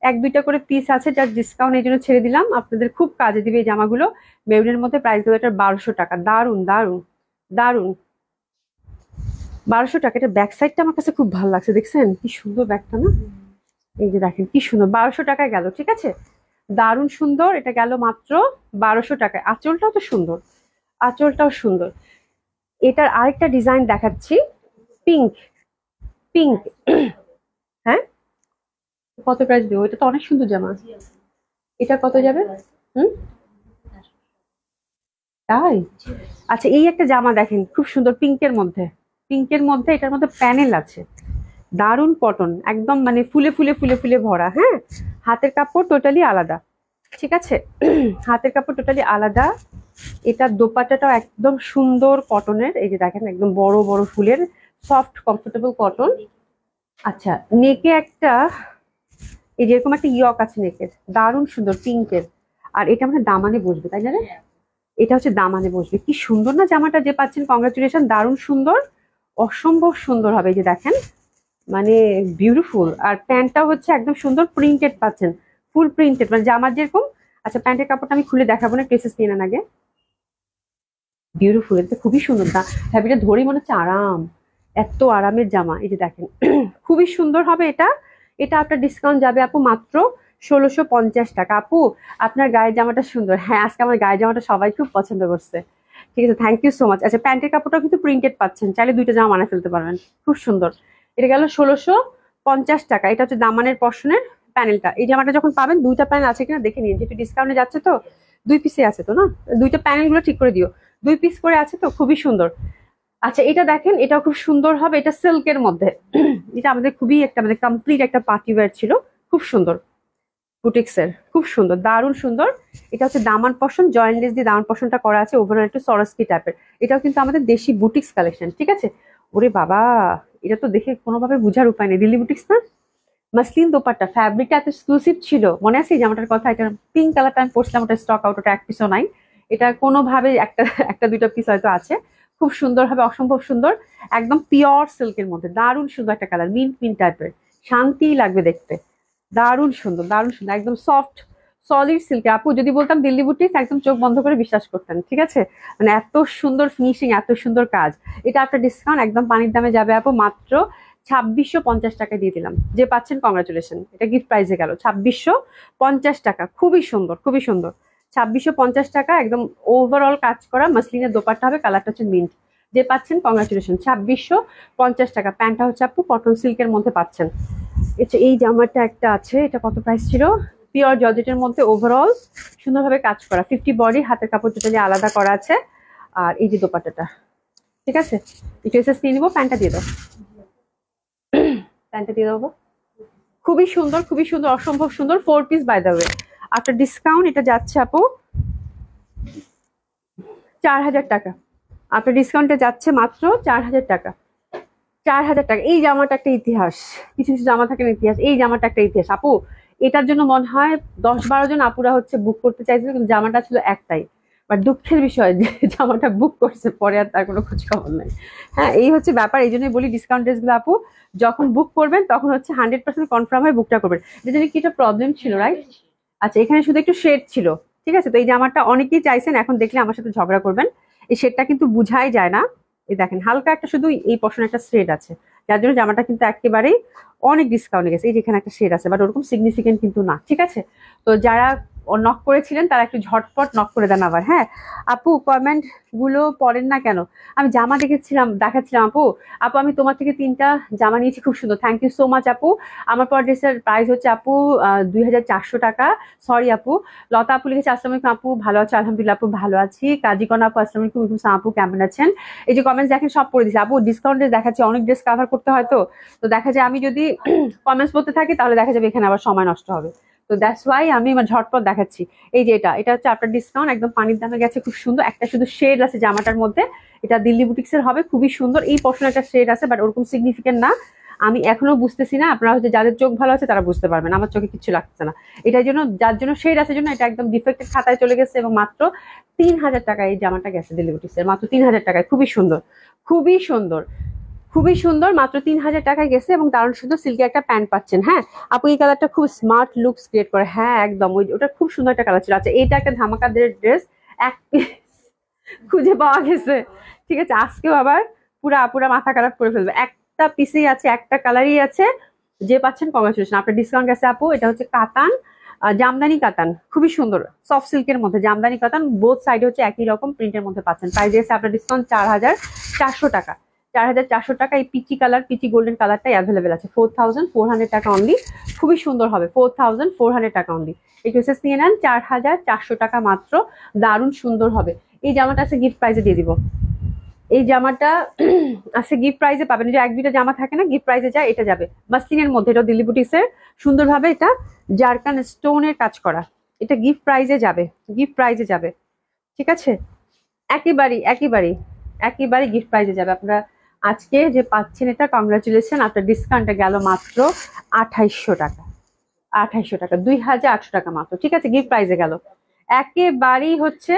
Speaker 1: এক দুইটা করে পিস আছে, যার ডিসকাউন্ট এই জন্য ছেড়ে দিলাম, আপনাদের খুব কাজে দিবে এই জামাগুলো। মেরুনের মধ্যে প্রাইস গেল এটা 1200 টাকা। দারুন দারুন দারুন। 1200 টাকা। এটা ব্যাক সাইডটা আমার কাছে খুব ভালো লাগছে, দেখছেন কি সুন্দর ব্যাগটা না? এই যে দেখেন কি সুন্দর, 1200 টাকায় গেল, ঠিক আছে। দারুণ সুন্দর, এটা গেল মাত্র 1200 টাকায়। আঁচলটাও তো সুন্দর, আঁচলটাও সুন্দর। এটার আরেকটা ডিজাইন দেখাচ্ছি, পিঙ্ক। পিঙ্ক। হ্যাঁ, কত প্রাইস দেবো? এটা তো অনেক সুন্দর জামা। এটা কত যাবে? হুম, তাই? আচ্ছা, এই একটা জামা দেখেন, খুব সুন্দর পিঙ্কের মধ্যে। পিঙ্কের মধ্যে, এটার মধ্যে প্যানেল আছে। দারুণ কটন, একদম মানে ফুলে ফুলে ফুলে ফুলে ভরা। হ্যাঁ, হাতের কাপড় টোটালি আলাদা, ঠিক আছে। হাতের কাপড় টোটালি আলাদা। এটার দোপাট্টাটাও একদম সুন্দর কটনের, এই যে দেখেন একদম বড় বড় ফুলের, সফট কমফোর্টেবল কটন। আচ্ছা, নেকে একটা এই যেরকম একটা ইয়ক আছে নেকের, দারুণ সুন্দর পিঙ্কের। আর এটা মানে দামানে বসবে, তাই না রে? এটা হচ্ছে দামানে বসবে। কি সুন্দর না জামাটা, যে পাচ্ছেন কংগ্রাচুলেশন, দারুণ সুন্দর, অসম্ভব সুন্দর হবে। এই যে দেখেন, মানে বিউটিফুল। আর প্যান্টটাও হচ্ছে একদম সুন্দর প্রিন্টেড পাচ্ছেন, ফুল প্রিন্টেড, মানে জামার যেরকম। আচ্ছা, প্যান্টের কাপড়টা আমি খুলে দেখাবো না, ট্রেসেস নিয়ে নেন আগে। বিউটিফুল, এটা খুবই সুন্দর। হ্যাবিটা ধরেই মনে হচ্ছে আরাম, এত আরামের জামা। এই যে দেখেন, খুবই সুন্দর হবে এটা। এটা আপনার ডিসকাউন্ট যাবে আপু মাত্র 1650 টাকা। আপু, আপনার গায়ের জামাটা সুন্দর। হ্যাঁ, আজকে আমার গায়ের জামাটা সবাই খুব পছন্দ করছে। ঠিক আছে, থ্যাংক ইউ সো মাচ। আচ্ছা, প্যান্টের কাপড়টাও কিন্তু প্রিন্টেড পাচ্ছেন, চাইলে দুইটা জামা বানায় ফেলতে পারবেন, খুব সুন্দর। এটা গেল 1650 টাকা। এটা হচ্ছে দামানের পশনের প্যানেলটা। এই জামাটা যখন পাবেন, দুইটা প্যানেল আছে কিনা দেখে নিন, যেহেতু ডিসকাউন্টে যাচ্ছে তো। দুই পিসে আছে তো না? দুইটা প্যানেল গুলো ঠিক করে দিও। দুই পিস করে আছে তো, খুবই সুন্দর। আচ্ছা, এটা দেখেন, এটাও খুব সুন্দর হবে। এটা সিল্কের মধ্যে। এটা আমাদের খুবই একটা মানে কমপ্লিট একটা পার্টি ওয়্যার ছিল, খুব সুন্দর। বুটিক্সের, খুব সুন্দর, দারুণ সুন্দর। এটা হচ্ছে দামান পশন, জয়েন্টলেস দিয়ে দামান পশনটা করা আছে, ওভারঅল একটু সরস্কি টাইপের। এটাও কিন্তু আমাদের দেশি বুটিক্স কালেকশন, ঠিক আছে। ওরে বাবা, এটা তো দেখে কোনোভাবে বোঝার উপায় নেই, দিল্লি বুটিক্স না? মাসলিন দোপাট্টা, ফ্যাব্রিকটা এত এক্সক্লুসিভ ছিল, মনে আছে এই জামাটার কথা? এটা পিঙ্ক কালারটা আমি পরছিলাম, ওটা স্টক আউট, ওটা এক পিসও নাই। এটা কোনোভাবে একটা একটা দুইটা পিস হয়তো আছে। খুব সুন্দর হবে, অসম্ভব সুন্দর। একদম পিওর সিল্কের মধ্যে, দারুণ সুন্দর একটা কালার, মিন্ট মিন্ট টাইপের, শান্তি লাগবে দেখতে। দারুণ সুন্দর, দারুণ সুন্দর, একদম সফট সলিড সিল্কে। আপু, যদি বলতাম দিল্লি বুটিক্স, একদম চোখ বন্ধ করে বিশ্বাস করতেন, ঠিক আছে। মানে এত সুন্দর ফিনিশিং, এত সুন্দর কাজ। এটা আপনার ডিসকাউন্ট একদম পানির দামে যাবে আপু, মাত্র 2650 টাকায় দিয়ে দিলাম। যে পাচ্ছেন কংগ্রাচুলেশন, এটা গিফট প্রাইজে গেল 2650 টাকা। খুবই সুন্দর, খুবই সুন্দর। 2650 টাকা, একদম ওভারঅল কাজ করা মাসলিনের দোপাট্টা হবে, কালারটা হচ্ছে মিন্ট। যে পাচ্ছেন কংগ্রাচুলেশন, 2650 টাকা। প্যান্টটা হচ্ছে আপু কটন সিল্কের মধ্যে পাচ্ছেন। এটা, এই জামাটা একটা আছে, এটা কত প্রাইস ছিল? পিওর জর্জেটের মধ্যে, ওভারঅল সুন্দরভাবে কাজ করা, 50 বডি, হাতের কাপড় টোটালি আলাদা করা আছে। আর এই যে দোপাট্টাটা, ঠিক আছে। একটু এসএস নিয়ে নিবো, প্যান্টটা দিয়ে দাও, প্যান্টটা দিয়ে দেবো। খুবই সুন্দর, খুবই সুন্দর, অসম্ভব সুন্দর। 4 piece by the way. After discount এটা যাচ্ছে আপু 4000 টাকা। আফটার ডিসকাউন্টে যাচ্ছে মাত্র 4000 টাকা। 4000 টাকা। এই জামাটা একটা ইতিহাস, কিছু কিছু জামা থাকে না ইতিহাস, এই জামাটা একটা ইতিহাস আপু। এটার জন্য মনে হয় 10-12 জন আপুরা হচ্ছে বুক করতে চাইছিল, কিন্তু জামাটা ছিল একটাই। বাট দুঃখের বিষয় যে জামাটা বুক করছে, পরে আর তার কোনো খোঁজ খবর নাই। হ্যাঁ, এই হচ্ছে ব্যাপার। এই জন্যই বলি ডিসকাউন্ট ড্রেসগুলো আপু যখন বুক করবেন, তখন হচ্ছে 100% কনফার্ম হয়ে বুকটা করবেন। এর জন্য কি একটা প্রবলেম ছিল, রাইট? আচ্ছা, এখানে শুধু একটু শেড ছিল, ঠিক আছে। তো এই জামাটা অনেকেই চাইছেন, এখন দেখলে আমার সাথে ঝগড়া করবেন। এই শেডটা কিন্তু বুঝাই যায় না। এই দেখেন, হালকা একটা শুধু এই পশনে একটা শেড আছে, যার জন্য জামাটা কিন্তু একেবারেই অনেক ডিসকাউন্টে গেছে। এই যেখানে একটা শেড আছে, বাট ওরকম সিগনিফিকেন্ট কিন্তু না, ঠিক আছে। তো যারা নক করেছিলেন তারা একটু ঝটপট নক করে দেন আবার। হ্যাঁ আপু, কমেন্ট গুলো পড়েন না কেন? আমি জামা দেখাচ্ছিলাম আপু। আপু আমি তোমার থেকে 3টা জামা নিয়েছি, খুব সুন্দর, থ্যাংক ইউ সো মাচ আপু। আমার পর ড্রেসের প্রাইস হচ্ছে আপু 2400 টাকা। সরি আপু। লতা আপু লিখেছে আসসালামু আলাইকুম আপু, ভালো আছো? আলহামদুলিল্লাহ আপু ভালো আছি। কাজীকনা আপু আসসালামু আলাইকুম, আপু কেমন আছেন? এই যে কমেন্টস দেখেন সব পড়ে দিচ্ছে আপু, ডিসকাউন্টে দেখাচ্ছে, অনেক ড্রেস কভার করতে হয়, তো দেখা যায় আমি যদি কমেন্টস পড়তে থাকি তাহলে দেখা যাবে এখানে আবার সময় নষ্ট হবে। তো দ্যাটস ওয়াই আমি আমার ঝটপট দেখাচ্ছি। এই যে এটা হচ্ছে আপনার ডিসকাউন্ট, একদম পানির দামে গেছে, খুব সুন্দর। একটা শুধু শেড আছে জামাটার মধ্যে, এটা দিল্লি বুটিক্স এর হবে, খুবই সুন্দর। এই পশনে একটা শেড আছে, বাট ওরকম সিগনিফিকেন্ট না। আমি এখনো বুঝতেছি না, আপনারা হচ্ছে যাদের চোখ ভালো আছে তারা বুঝতে পারবেন, আমার চোখে কিছু লাগছে না। এটার জন্য যার জন্য শেড আছে জন্য এটা একদম ডিফেক্টেড খাতায় চলে গেছে, এবং মাত্র 3000 টাকায় এই জামাটা গেছে দিল্লি বুটিক্স এর, মাত্র 3000 টাকায়। খুবই সুন্দর, খুবই সুন্দর, খুবই সুন্দর, মাত্র 3000 টাকায় গেছে। এবং দারুণ সুন্দর সিল্কের একটা প্যান্ট পাচ্ছেন। হ্যাঁ আপু এই কালারটা খুব স্মার্ট লুকস ক্রিয়েট করে। হ্যাঁ একদম, ওটা খুব সুন্দর একটা কালার ছিল। আচ্ছা এটা একটা ধামাকাদের ড্রেস, এক খুঁজে পাওয়া গেছে, ঠিক আছে। আজকেও আবার পুরা পুরা মাথা খারাপ করে ফেলবে, একটা পিসেই আছে, একটা কালারই আছে। যে পাচ্ছেন কংগ্রাচুলেশন, আপনার ডিসকাউন্ট গেছে আপু। এটা হচ্ছে কাতান, জামদানি কাতান, খুবই সুন্দর সফট সিল্কের মধ্যে জামদানি কাতান, বোথ সাইডে হচ্ছে একই রকম প্রিন্টের মধ্যে পাচ্ছেন। প্রাইস গেছে আপনার ডিসকাউন্ট 4400 টাকা। 4400 টাকা। এই পিচি কালার, পিচি গোল্ডেন কালারটাই অ্যাভেলেবেল আছে, 4400 টাকা অনলি। খুবই সুন্দর হবে, 4400 টাকা অনলি। এই ড্রেসেস নিয়ে নেন, 4400 টাকা মাত্র, দারুণ সুন্দর হবে। এই জামাটা আছে গিফট প্রাইজে দিয়ে দিব, এই জামাটা আছে গিফট প্রাইজে পাবেন। যে 1-2টা জামা থাকে না গিফট প্রাইজে যায়, এটা যাবে মাসলিনের মধ্যে, এটা দিল্লি বুটিক্সের, সুন্দরভাবে এটা জারকান স্টোনের কাজ করা, এটা গিফট প্রাইজে যাবে, গিফট প্রাইজে যাবে, ঠিক আছে। একেবারেই একেবারেই একেবারে গিফট প্রাইজে যাবে। আপনারা আজকে যে পাচ্ছেন এটা কংগ্রাচুলেশন, আপনার ডিসকাউন্টটা গেল মাত্র 2800 টাকা, 2800 টাকা, 2800 টাকা মাত্র, ঠিক আছে, গিফট প্রাইজে গেল। একেবারেই হচ্ছে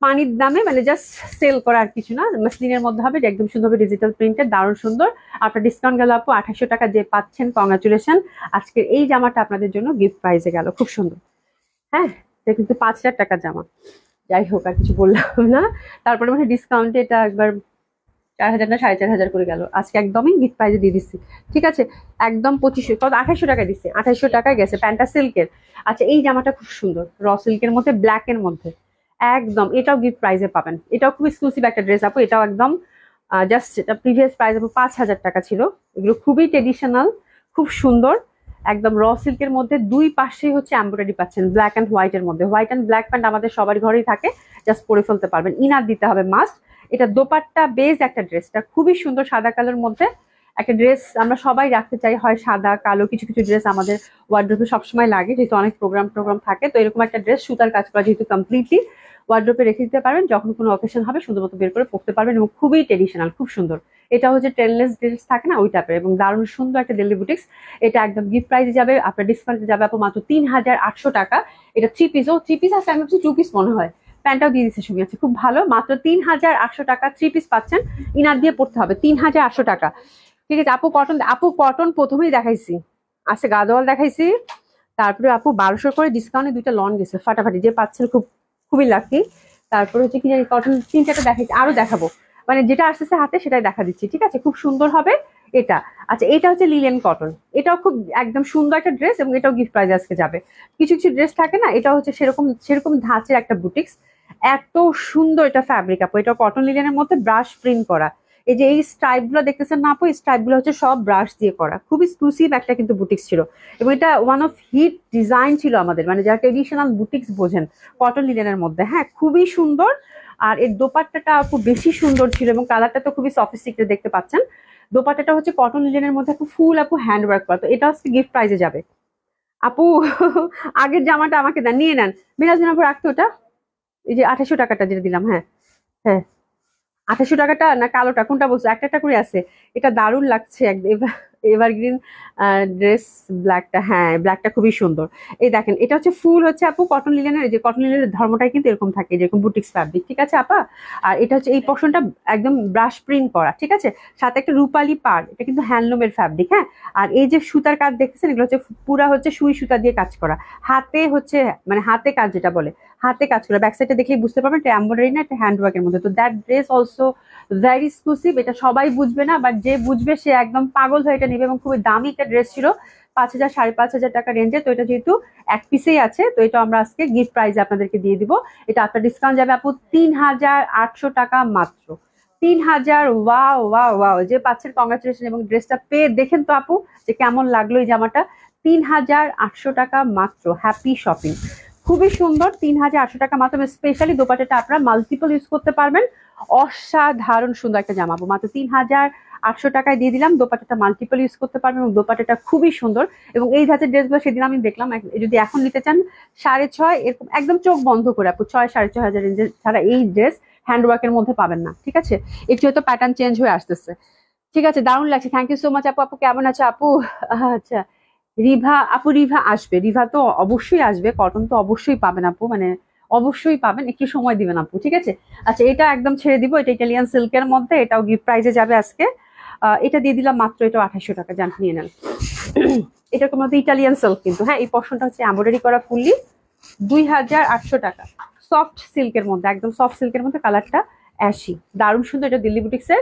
Speaker 1: পানির দামে, মানে জাস্ট সেল করা আর কিছু না। মাসলিনের মধ্যে হবে, একদম সুন্দর হবে, ডিজিটাল প্রিন্টের, দারুণ সুন্দর। আপনার ডিসকাউন্ট গেল আপু 2800 টাকা, যে পাচ্ছেন কংগ্রাচুলেশন। আজকের এই জামাটা আপনাদের জন্য গিফট প্রাইজে গেল, খুব সুন্দর। হ্যাঁ এটা কিন্তু 5000 টাকার জামা, যাই হোক আর কিছু বললাম না। তারপরে মানে ডিসকাউন্টে এটা একবার 4000 না 4500 করে গেল, আজকে একদমই গিফট প্রাইজে দিয়ে দিচ্ছি, ঠিক আছে। একদম 2500, কত, 2800 টাকায় দিচ্ছে, 2800 টাকায় গেছে, প্যান্টটা সিল্কের। আচ্ছা এই জামাটা খুব সুন্দর, র সিল্কের মধ্যে, ব্ল্যাক এর মধ্যে, একদম এটাও গিফট প্রাইজে পাবেন। এটাও খুব এক্সক্লুসিভ একটা ড্রেস আপু, এটাও একদম জাস্ট, এটা প্রিভিয়াস প্রাইস আপু 5000 টাকা ছিল। এগুলো খুবই ট্রেডিশনাল, খুব সুন্দর, একদম র সিল্কের মধ্যে, দুই পাশে হচ্ছে এমব্রয়ডারি পাচ্ছেন, ব্ল্যাক অ্যান্ড হোয়াইট এর মধ্যে। হোয়াইট অ্যান্ড ব্ল্যাক প্যান্ট আমাদের সবার ঘরেই থাকে, জাস্ট পরে ফেলতে পারবেন, ইনার দিতে হবে মাস্ট। এটা দোপাট্টা বেজ একটা ড্রেসটা খুবই সুন্দর, সাদা কালোর মধ্যে একটা ড্রেস আমরা সবাই রাখতে চাই, হয় সাদা কালো, কিছু কিছু ড্রেস আমাদের ওয়ার্ড্রোপে সবসময় লাগে, যেহেতু অনেক প্রোগ্রাম থাকে। তো এরকম একটা ড্রেস সুতার কাজ করা, যেহেতু কমপ্লিটলি ওয়ার্ড্রোপে রেখে দিতে পারবেন, যখন কোনো অকেশন হবে সুন্দর মতো বের করে পড়তে পারবেন, এবং খুবই ট্রেডিশনাল, খুব সুন্দর। এটা হচ্ছে ট্রেনলেস ড্রেস থাকে না ওই টাইপের, এবং দারুণ সুন্দর একটা দিল্লি বুটিক্স। এটা একদম গিফট প্রাইজে যাবে, আপনার ডিসকাউন্টে যাবে আপু মাত্র 3800 টাকা। এটা 3 পিস আছে, আমি ভাবছি 2 পিস মনে হয়, প্যান্টটাও দিয়ে দিচ্ছে সুমি, আছে খুব ভালো, মাত্র 3800 টাকা, 3 পিস পাচ্ছেন, ইনার দিয়ে পড়তে হবে, 3800 টাকা, ঠিক আছে। আপু কটন প্রথমেই দেখাইছি, আজকে গাদোয়াল দেখাইছি, তারপরে আপু 1200 করে ডিসকাউন্টে 2টা লন গেছে ফাটাফাটি, যে পাচ্ছেন খুবই লাকি। তারপরে হচ্ছে কি জানি কটন 3-4টা দেখাইছি, আরো দেখাবো, মানে যেটা আসতেছে হাতে সেটাই দেখা দিচ্ছি, ঠিক আছে, খুব সুন্দর হবে এটা। আচ্ছা এটা হচ্ছে লিলেন কটন, এটাও খুব একদম সুন্দর একটা ড্রেস, এবং এটাও গিফট প্রাইজে আজকে যাবে। কিছু কিছু ড্রেস থাকে না, এটা হচ্ছে সেরকম সেরকম ধাঁচের একটা বুটিক্স, এত সুন্দর এটা ফ্যাব্রিক আপু, এটা কটন লিলেনের মধ্যে ব্রাশ প্রিন্ট করা। এই যে এই স্ট্রাইপ গুলো দেখতেছেন না আপু, এই স্ট্রাইপ গুলো হচ্ছে সব ব্রাশ দিয়ে করা, খুব এক্সক্লুসিভ একটা কিন্তু বুটিক্স ছিল, এবং এটা ওয়ান অফ হিট ডিজাইন ছিল আমাদের, মানে যারা ট্রেডিশনাল বুটিক্স বোঝেন, কটন লিলেনের মধ্যে। হ্যাঁ খুবই সুন্দর, আর এর দোপাট্টাটা আপু বেশি সুন্দর ছিল, এবং কালারটা তো খুবই সফিস্টিকেটেড দেখতে পাচ্ছেন। দোপাট্টাটা হচ্ছে কটন লিলেনের মধ্যে আপু, ফুল আপু হ্যান্ড ওয়ার্ক করা, তো এটা আজকে গিফট প্রাইজে যাবে আপু। আগের জামাটা আমাকে দেন, নিয়ে নেন, মিরাজ আপু রাখতো ওটা, এই যে 2800 টাকাটা যেটা দিলাম। হ্যাঁ হ্যাঁ 2800 টাকাটা না কালোটা, কোনটা বলছো, একটা একটা করে আছে, এটা দারুণ লাগছে, এভারগ্রিন ড্রেস, ব্ল্যাকটা, হ্যাঁ ব্ল্যাকটা খুবই সুন্দর। এই দেখেন এটা হচ্ছে ফুল হচ্ছে আপু কটন লিলেনের, যে কটন লিলেনের ধর্মটাই কিন্তু এরকম থাকে, যেরকম বুটিক্স ফ্যাব্রিক, ঠিক আছে আপা। আর এটা হচ্ছে এই পোর্শনটা একদম ব্রাশ প্রিন্ট করা, ঠিক আছে, সাথে একটা রূপালী পাড়, এটা কিন্তু হ্যান্ডলুমের ফ্যাব্রিক। হ্যাঁ আর এই যে সুতার কাজ দেখতেছেন, এগুলো হচ্ছে পুরা হচ্ছে সুই সুতা দিয়ে কাজ করা, হাতে হচ্ছে, মানে হাতে কাজ যেটা বলে, হাতে কাজ করা। ব্যাক সাইডটা দেখলেই বুঝতে পারবেন এটা এমব্রয়ডারি না, এটা হ্যান্ড ওয়ার্কের মধ্যে। তো that dress also very exclusive, এটা সবাই বুঝবে না, বাট যে বুঝবে সে একদম পাগল হয়ে এটা নেবে, এবং খুবই দামি একটা ড্রেস ছিল, 5,000 5,500 টাকা রেঞ্জে। তো এটা যেহেতু এক পিসেই আছে, তো এটা আমরা আজকে গিফট প্রাইজে আপনাদেরকে দিয়ে দিব। এটা আপনার ডিসকাউন্ট যাবে আপু 3,800 টাকা মাত্র। 3,000। ওয়াও ওয়াও ওয়াও, যে পাচ্ছেন কংগ্রাচুলেশন। এবং ড্রেসটা পেয়ে দেখেন তো আপু যে কেমন লাগলো এই জামাটা। 3,800 টাকা মাত্র, হ্যাপি শপিং। খুবই সুন্দর, 3,800 টাকা মাত্র। স্পেশালি দোপাট্টাটা আপনারা মাল্টিপল ইউজ করতে পারবেন। অসাধারণ সুন্দর একটা জামা আপু, মাত্র 3,800 টাকায় দিয়ে দিলাম। দোপাট্টাটা মাল্টিপল ইউজ করতে পারবেন এবং দোপাট্টাটা খুবই সুন্দর। এবং এই ধাঁচের ড্রেসগুলো সেদিন আমি দেখলাম, যদি এখন নিতে চান 6,500 এরকম একদম চোখ বন্ধ করে আপু, 6,000 5,500 রেঞ্জের ছাড়া এই ড্রেস হ্যান্ডওয়ার্কের মধ্যে পাবেন না। ঠিক আছে, একটু হয়তো প্যাটার্ন চেঞ্জ হয়ে আসতেছে। ঠিক আছে, দারুণ লাগছে। থ্যাংক ইউ সো মাচ আপু। আপু কেমন আছে আপু? আচ্ছা, রিভা আপু, রিভা আসবে, রিভা তো অবশ্যই আসবে। কটন তো অবশ্যই পাবেন আপু, মানে অবশ্যই পাবেন, একটু সময় দিবেন আপু। ঠিক আছে, আচ্ছা এটা একদম ছেড়ে দিব। এটা ইটালিয়ান সিল্কের মধ্যে, এটাও গিফট প্রাইজে যাবে আজকে। এটা দিয়ে দিলাম মাত্র, এটা 2,800 টাকা, জান নিয়ে নেন। এটার মধ্যে ইটালিয়ান সিল্ক কিন্তু, হ্যাঁ এই পশনটা হচ্ছে এমব্রয়ডারি করা ফুললি। 2,800 টাকা, সফট সিল্কের মধ্যে, একদম সফট সিল্কের মধ্যে, কালারটা অ্যাশি, দারুণ সুন্দর। এটা দিল্লি বুটিক্সের।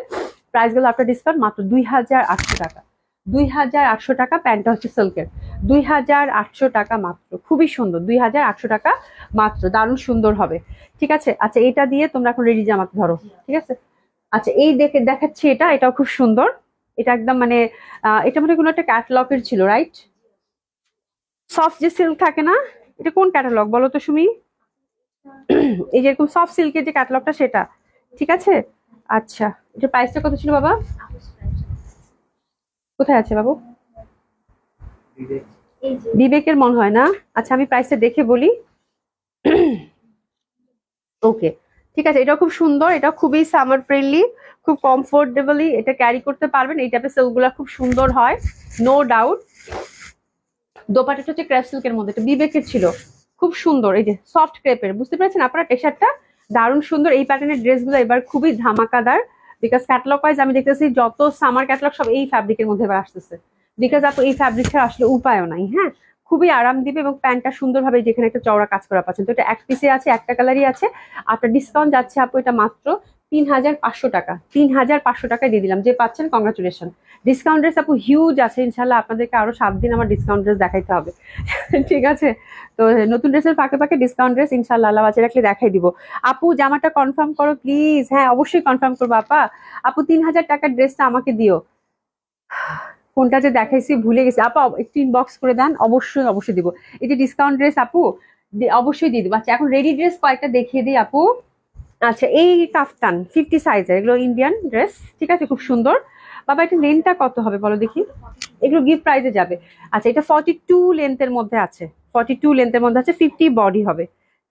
Speaker 1: প্রাইস গুলো আপনার ডিসকাউন্ট মাত্র 2,800 টাকা। 2,800 টাকা। প্যান্টটা হচ্ছে সিল্কের। 2,800 টাকা মাত্র, খুবই সুন্দর। 2,800 টাকা মাত্র, দারুণ সুন্দর হবে। ঠিক আছে, আচ্ছা এটা দিয়ে তোমরা এখন রেডি জামা ধরো। ঠিক আছে, আচ্ছা এই দেখাচ্ছি, এটাও খুব সুন্দর। এটা একদম মানে এটা মানে কোনো একটা ক্যাটালগের ছিল, রাইট? সফট যে সিল্ক থাকে না, এটা কোন ক্যাটালগ বলো তো সুমি? এই যে এরকম সফট সিল্কের যে ক্যাটালগটা, সেটা। ঠিক আছে, আচ্ছা এটা প্রাইসটা কত ছিল বাবা? কোথায় আছে বাবু? বিবেকের মন হয় না। আচ্ছা আমি প্রাইসটা দেখে বলি। ওকে, ঠিক আছে, এটা খুব সুন্দর। এটা খুবই সামার ফ্রেন্ডলি, খুব কমফোর্টেবলি এটা ক্যারি করতে পারবেন। এই টাইপের সিল্ক গুলা খুব সুন্দর হয়, নো ডাউট। দোপাট্টাটা হচ্ছে ক্রেপ সিল্কের মধ্যে, এটা বিবেকের ছিল, খুব সুন্দর। এই যে সফট ক্রেপের, বুঝতে পেরেছেন আপনারা? টি শার্টটা দারুণ সুন্দর। এই প্যাটার্নের ড্রেসগুলো এবার খুবই ধামাকাদার, বিকজ ক্যাটালগ ওয়াইজ আমি দেখতেছি যত সামার ক্যাটালগ সব এই ফ্যাব্রিকের মধ্যে এবার আসতেছে। বিকজ আপু এই ফ্যাব্রিকটা আসলে উপায়ও নাই। হ্যাঁ, খুবই আরাম দিবে এবং প্যান্টটা সুন্দরভাবে যেখানে একটা চওড়া কাজ করা পাচ্ছেন। তো এটা এক পিসে আছে, একটা কালারই আছে। আপনার ডিসকাউন্ট যাচ্ছে আপু এটা মাত্র 3,500 টাকা। 3,500 টাকায় দিয়ে দিলাম, যে পাচ্ছেন কংগ্রাচুলেশন। ডিসকাউন্ট ড্রেস আপু হিউজ আছে, ইনশাল্লাহ আপনাদেরকে আরো 7 দিন আমার ডিসকাউন্ট ড্রেস দেখাইতে হবে। ঠিক আছে, তো নতুন ড্রেসের ফাঁকে ফাঁকে ডিসকাউন্ট ড্রেস ইনশাল্লাহ আল্লাহ বাঁচিয়ে রাখলে দেখাই দিব। আপু জামাটা কনফার্ম করো প্লিজ। হ্যাঁ অবশ্যই কনফার্ম করবো আপা। আপু 3,000 টাকার ড্রেসটা আমাকে দিও। কোনটা যে দেখাইছি ভুলে গেছি আপা, একটু ইনবক্স করে দেন, অবশ্যই অবশ্যই দিব। এই যে ডিসকাউন্ট ড্রেস আপু অবশ্যই দিয়ে দিব। আচ্ছা এখন রেডি ড্রেস কয়েকটা দেখিয়ে দিই আপু। আচ্ছা এই কাফতান 50 সাইজের, এগুলো ইন্ডিয়ান ড্রেস। ঠিক আছে, খুব সুন্দর। বাবা এটা লেন্থটা কত হবে বলো দেখি? এগুলো গিফট প্রাইজে যাবে। আচ্ছা এটা 42 লেন্থের মধ্যে আছে, 42 লেন্থের মধ্যে আছে, 50 বডি হবে,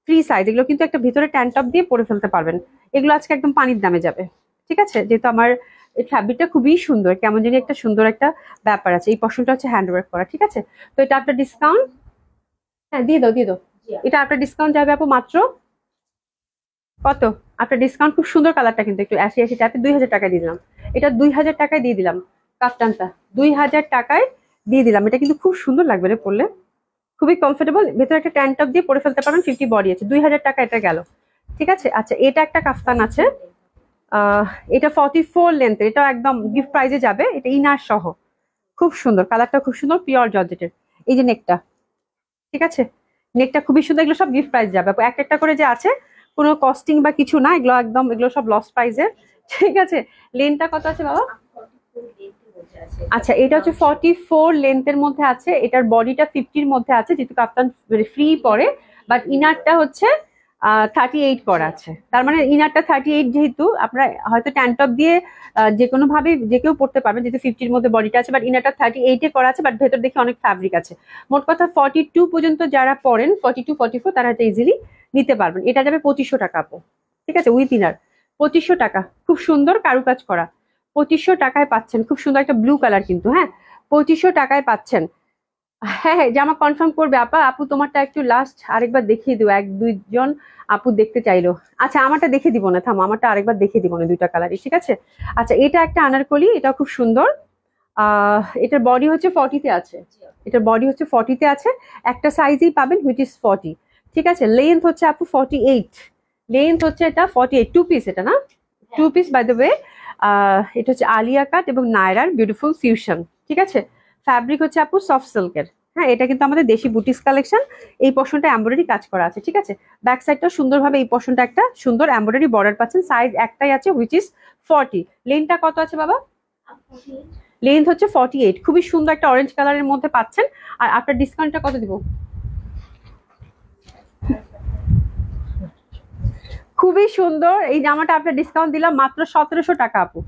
Speaker 1: ফ্রি সাইজ। এগুলো কিন্তু একটা ভিতরে ট্যান্ট টপ দিয়ে পরে ফেলতে পারবেন। এগুলো আজকে একদম পানির দামে যাবে। ঠিক আছে, যেহেতু আমার এই ফ্যাব্রিকটা খুবই সুন্দর, কেমন জানি একটা সুন্দর একটা ব্যাপার আছে। এই পশনটা হচ্ছে হ্যান্ডওয়ার্ক করা। ঠিক আছে, তো এটা আপনার ডিসকাউন্ট, হ্যাঁ দিয়ে দাও দিয়ে দাও। এটা আপনার ডিসকাউন্ট যাবে আপু মাত্র কত? আপনার ডিসকাউন্ট খুব সুন্দর, কালারটা কিন্তু একটু 80 টাইপের। 2,000 টাকায় দিয়ে দিলাম। এটা 2,000 টাকায় দিয়ে দিলাম। কাফতানটা 2,000 টাকায় দিয়ে দিলাম। এটা কিন্তু খুব সুন্দর লাগবে রে পরলে, খুবই কমফোর্টেবল। ভেতরে একটা ট্যান্ট টপ দিয়ে পরে ফেলতে পারেন, 50 বডি আছে। 2,000 টাকা এটা গেল। ঠিক আছে, আচ্ছা এটা একটা কাফতান আছে, এটা 44 লেন্থের, এটা একদম গিফট প্রাইজে যাবে। এটা ইনার সহ, খুব সুন্দর, কালারটা খুব সুন্দর, পিওর জর্জেটের। এই যে নেকটা, ঠিক আছে, নেকটা খুবই সুন্দর। এগুলো সব গিফট প্রাইস যাবে, এক একটা করে যে আছে কোনো কস্টিং বা কিছু না, এগুলো একদম, এগুলো সব লস প্রাইজের। ঠিক আছে, লেনটা কত আছে বাবা? আচ্ছা এটা হচ্ছে 44 লেন্থের মধ্যে আছে। এটার বডিটা 50-র মধ্যে আছে, যেহেতু কাপ্তান ফ্রি পরে, বাট ইনারটা হচ্ছে 38 করা আছে। তার মানে ইনারটা 38, যেহেতু আপনারা হয়তো ট্যান্ট টপ দিয়ে যে কোনো ভাবে যে কেউ পড়তে পারবেন, যেহেতু 50-র মধ্যে বডিটা আছে, বাট ইনারটা 38-এ করা আছে, বাট ভেতর দেখে অনেক ফ্যাব্রিক আছে। মোট কথা 42 পর্যন্ত যারা পড়েন, 42 44 তারা এটা ইজিলি নিতে পারবেন। এটা যাবে 2,500 টাকা আপু। ঠিক আছে, উইথ ইনার 2,500 টাকা, খুব সুন্দর কারুকাজ করা। 2,500 টাকায় পাচ্ছেন, খুব সুন্দর একটা ব্লু কালার কিন্তু। হ্যাঁ 2,500 টাকায় পাচ্ছেন। হ্যাঁ হ্যাঁ জামা কনফার্ম করবে আপা। আপু তোমারটা একটু লাস্ট আরেকবার দেখিয়ে দিও, 1-2 জন আপু দেখতে চাইলো। আচ্ছা আমারটা দেখে দিব না, থামো, আমারটা আরেকবার দেখে দিব না, দুইটা কালারই। ঠিক আছে, আচ্ছা এটা একটা আনারকলি, এটা খুব সুন্দর। এটার বডি হচ্ছে 40-তে আছে, এটার বডি হচ্ছে 40-তে আছে। একটা সাইজই পাবেন, হুইচ ইজ 40। ঠিক আছে, লেন্থ হচ্ছে আপু 48, লেন্থ হচ্ছে এটা 48। 2 পিস এটা না, 2 পিস বাই দ্য ওয়ে। এটা হচ্ছে আলিয়া কাট এবং নায়রার বিউটিফুল ফিউশন। ঠিক আছে, ফ্যাব্রিক হচ্ছে আপু সফট সিল্কের। হ্যাঁ, এটা কিন্তু আমাদের দেশি বুটিক্স কালেকশন। এই পোর্শনটা এমব্রয়ডারি কাজ করা আছে, ঠিক আছে। ব্যাক সাইডটাও সুন্দরভাবে এই পোর্শনটা একটা সুন্দর এমব্রয়ডারি বর্ডার পাচ্ছেন। সাইজ একটাই আছে, হুইচ ইজ 40। লেন্থটা কত আছে বাবা? লেন্থ হচ্ছে 48। খুবই সুন্দর একটা অরেঞ্জ কালারের মধ্যে পাচ্ছেন। আর আপনার ডিসকাউন্টটা কত দিব? খুবই সুন্দর এই জামাটা আপনার ডিসকাউন্ট দিলাম মাত্র 1700 টাকা আপু,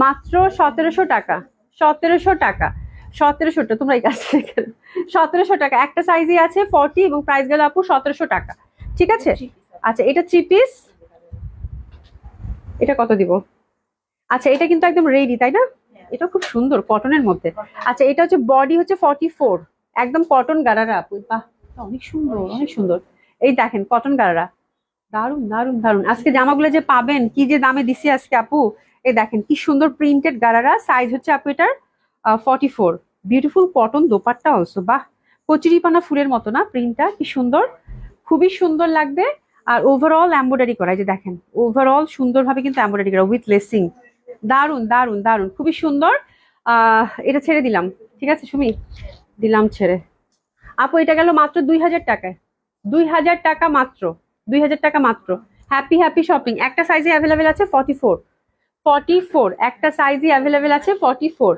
Speaker 1: মাত্র 1700 টাকা। 1700 টাকা, 1700টা তোমরা এই কাছে 1700 টাকা। একটা সাইজই আছে 40 এবং প্রাইস গেল আপু 1700 টাকা, ঠিক আছে। আচ্ছা, এটা 3 পিস, এটা কত দিব? আচ্ছা, এটা কিন্তু একদম রেডি তাই না? এটা খুব সুন্দর কটনের মধ্যে। আচ্ছা, এটা হচ্ছে বডি হচ্ছে 44, একদম কটন গারারা আপু। বাহ, অনেক সুন্দর, অনেক সুন্দর। এই দেখেন কটন গারারা, দারুন দারুন দারুন। আজকে জামাগুলো যে পাবেন কি যে দামে দিছি আজকে আপু। এই দেখেন কি সুন্দর প্রিন্টেড গারারা, সাইজ হচ্ছে আপু এটার 44। বিউটিফুল কটন দোপাট্টা অলসো, বাহ, কচুরিপানা ফুলের মতো না প্রিন্টটা, কি সুন্দর, খুবই সুন্দর লাগবে। আর ওভারঅল এমব্রয়ডারি করা, এই যে দেখেন ওভারঅল সুন্দরভাবে কিন্তু এমব্রয়ডারি করা উইথ লেসিং। দারুন দারুন দারুন, খুবই সুন্দর। এটা ছেড়ে দিলাম, ঠিক আছে সুমি, দিলাম ছেড়ে। আপু এটা গেল মাত্র 2000 টাকায়, 2000 টাকা মাত্র, 2000 টাকা মাত্র। Happy happy shopping. একটা সাইজে অ্যাভেলেবেল আছে 44, 44 একটা সাইজই অ্যাভেলেবেল আছে 44।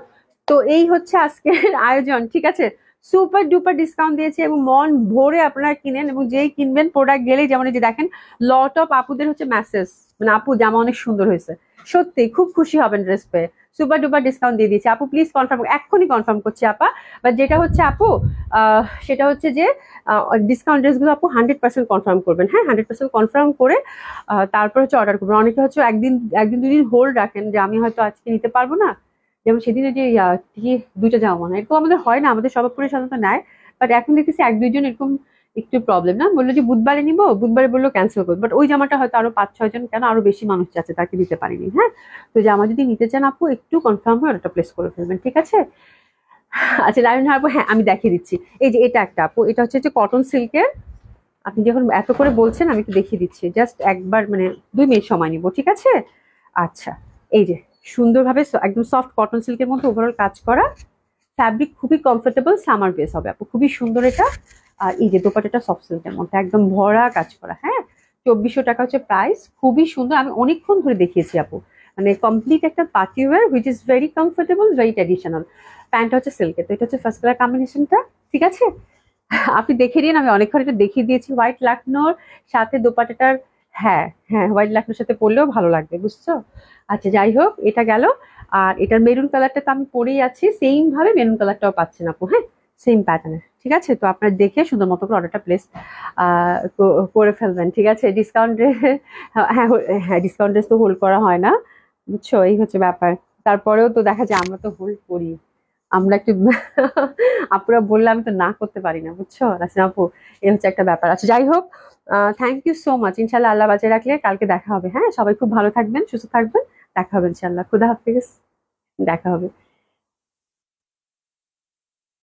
Speaker 1: তো এই হচ্ছে আজকের আয়োজন, ঠিক আছে। সুপার ডুপার ডিসকাউন্ট দিয়েছে এবং মন ভরে আপনারা কিনেন, এবং যেই কিনবেন প্রোডাক্ট গেলেই যেমন এই যে দেখেন লট অফ আপুদের হচ্ছে মেসেজ, মানে আপু জামা অনেক সুন্দর হয়েছে, সত্যি খুব খুশি হবেন ড্রেস পেয়ে। সুপার ডুপার ডিসকাউন্ট দিয়ে দিয়েছে আপু, প্লিজ কনফার্ম, এক্ষুনি কনফার্ম করছি আপা। বাট যেটা হচ্ছে আপু সেটা হচ্ছে যে ডিসকাউন্ট ড্রেসগুলো আপু 100% কনফার্ম করবেন, হ্যাঁ 100% কনফার্ম করে তারপর হচ্ছে অর্ডার করবেন। অনেকে হচ্ছে একদিন একদিন দুদিন হোল্ড রাখেন যে আমি হয়তো আজকে নিতে পারবো না, যেমন সেদিনে যে কি দুইটা যাওয়া মনে হয়, এরকম আমাদের হয় না, আমাদের সবাই সাধারণত নেয়। বাট এখন দেখতেছি এক দুইজন এরকম একটু প্রবলেম, না বললো যে বুধবারে নিবো, বুধবারে বললো ক্যান্সেল করবো। বাট ওই জামাটা হয়তো আরো 5-6 জন, কেন আরো বেশি মানুষ যাচ্ছে, তাকে দিতে পারিনি। হ্যাঁ, তো জামা যদি নিতে চান আপু একটু কনফার্ম হয়ে অর্ডারটা প্লেস করে ফেলবেন, ঠিক আছে। আচ্ছা লাইন হারবো, হ্যাঁ আমি দেখিয়ে দিচ্ছি। এই যে এটা একটা আপু, এটা হচ্ছে কটন সিল্কের। আপনি যখন এত করে বলছেন আমি একটু দেখিয়ে দিচ্ছি, জাস্ট একবার মানে 2 মিনিট সময় নিব, ঠিক আছে। আচ্ছা, এই যে সুন্দরভাবে একদম সফট কটন সিল্কের মধ্যে ওভারঅল কাজ করা, ফ্যাব্রিক খুবই কমফোর্টেবল, সামার বেস হবে আপু, খুবই সুন্দর এটা। আর এই যে দোপাট্টাটা সফট সিল্কের মধ্যে একদম ভরা কাজ করা, হ্যাঁ 2400 টাকা হচ্ছে প্রাইস। খুবই সুন্দর, আমি অনেকক্ষণ ধরে দেখিয়েছি আপু, মানে কমপ্লিট একটা party wear which is very comfortable, very traditional. প্যান্টটা হচ্ছে সিল্কের, তো এটা হচ্ছে ফার্স্ট কালার কম্বিনেশনটা, ঠিক আছে। আপনি দেখে নিন, আমি অনেকক্ষণ এটা দেখিয়ে দিয়েছি। হোয়াইট লাকনোর সাথে দোপাট্টাটার, হ্যাঁ হ্যাঁ হোয়াইট লাকনোর সাথে পরলেও ভালো লাগবে, বুঝছো। আচ্ছা যাই হোক, এটা গেল। আর এটার মেরুন কালারটা তো আমি পরেই আছি, সেম ভাবে মেরুন কালারটাও পাচ্ছেন আপু, হ্যাঁ সেম প্যাটার্নের, ঠিক আছে। তো আপনার দেখে সুন্দর মতো করে অর্ডারটা প্লেস করে ফেলবেন, ঠিক আছে। ডিসকাউন্ট, হ্যাঁ হ্যাঁ ডিসকাউন্ট ড্রেস তো হোল্ড করা হয় না, বুঝছো, এই হচ্ছে ব্যাপার। তারপরেও তো দেখা যায় আমরা তো হোল্ড করি, আমরা একটু আপুরা বললে আমি তো না করতে পারি না, বুঝছো রাসিনা আপু, এই হচ্ছে একটা ব্যাপার। আচ্ছা যাই হোক, থ্যাংক ইউ সো মাচ। ইনশাল্লাহ আল্লাহ বাঁচিয়ে রাখলে কালকে দেখা হবে, হ্যাঁ সবাই খুব ভালো থাকবেন, সুস্থ থাকবেন, দেখা হবে ইনশাল্লাহ। খুদা হাফিজ, দেখা হবে।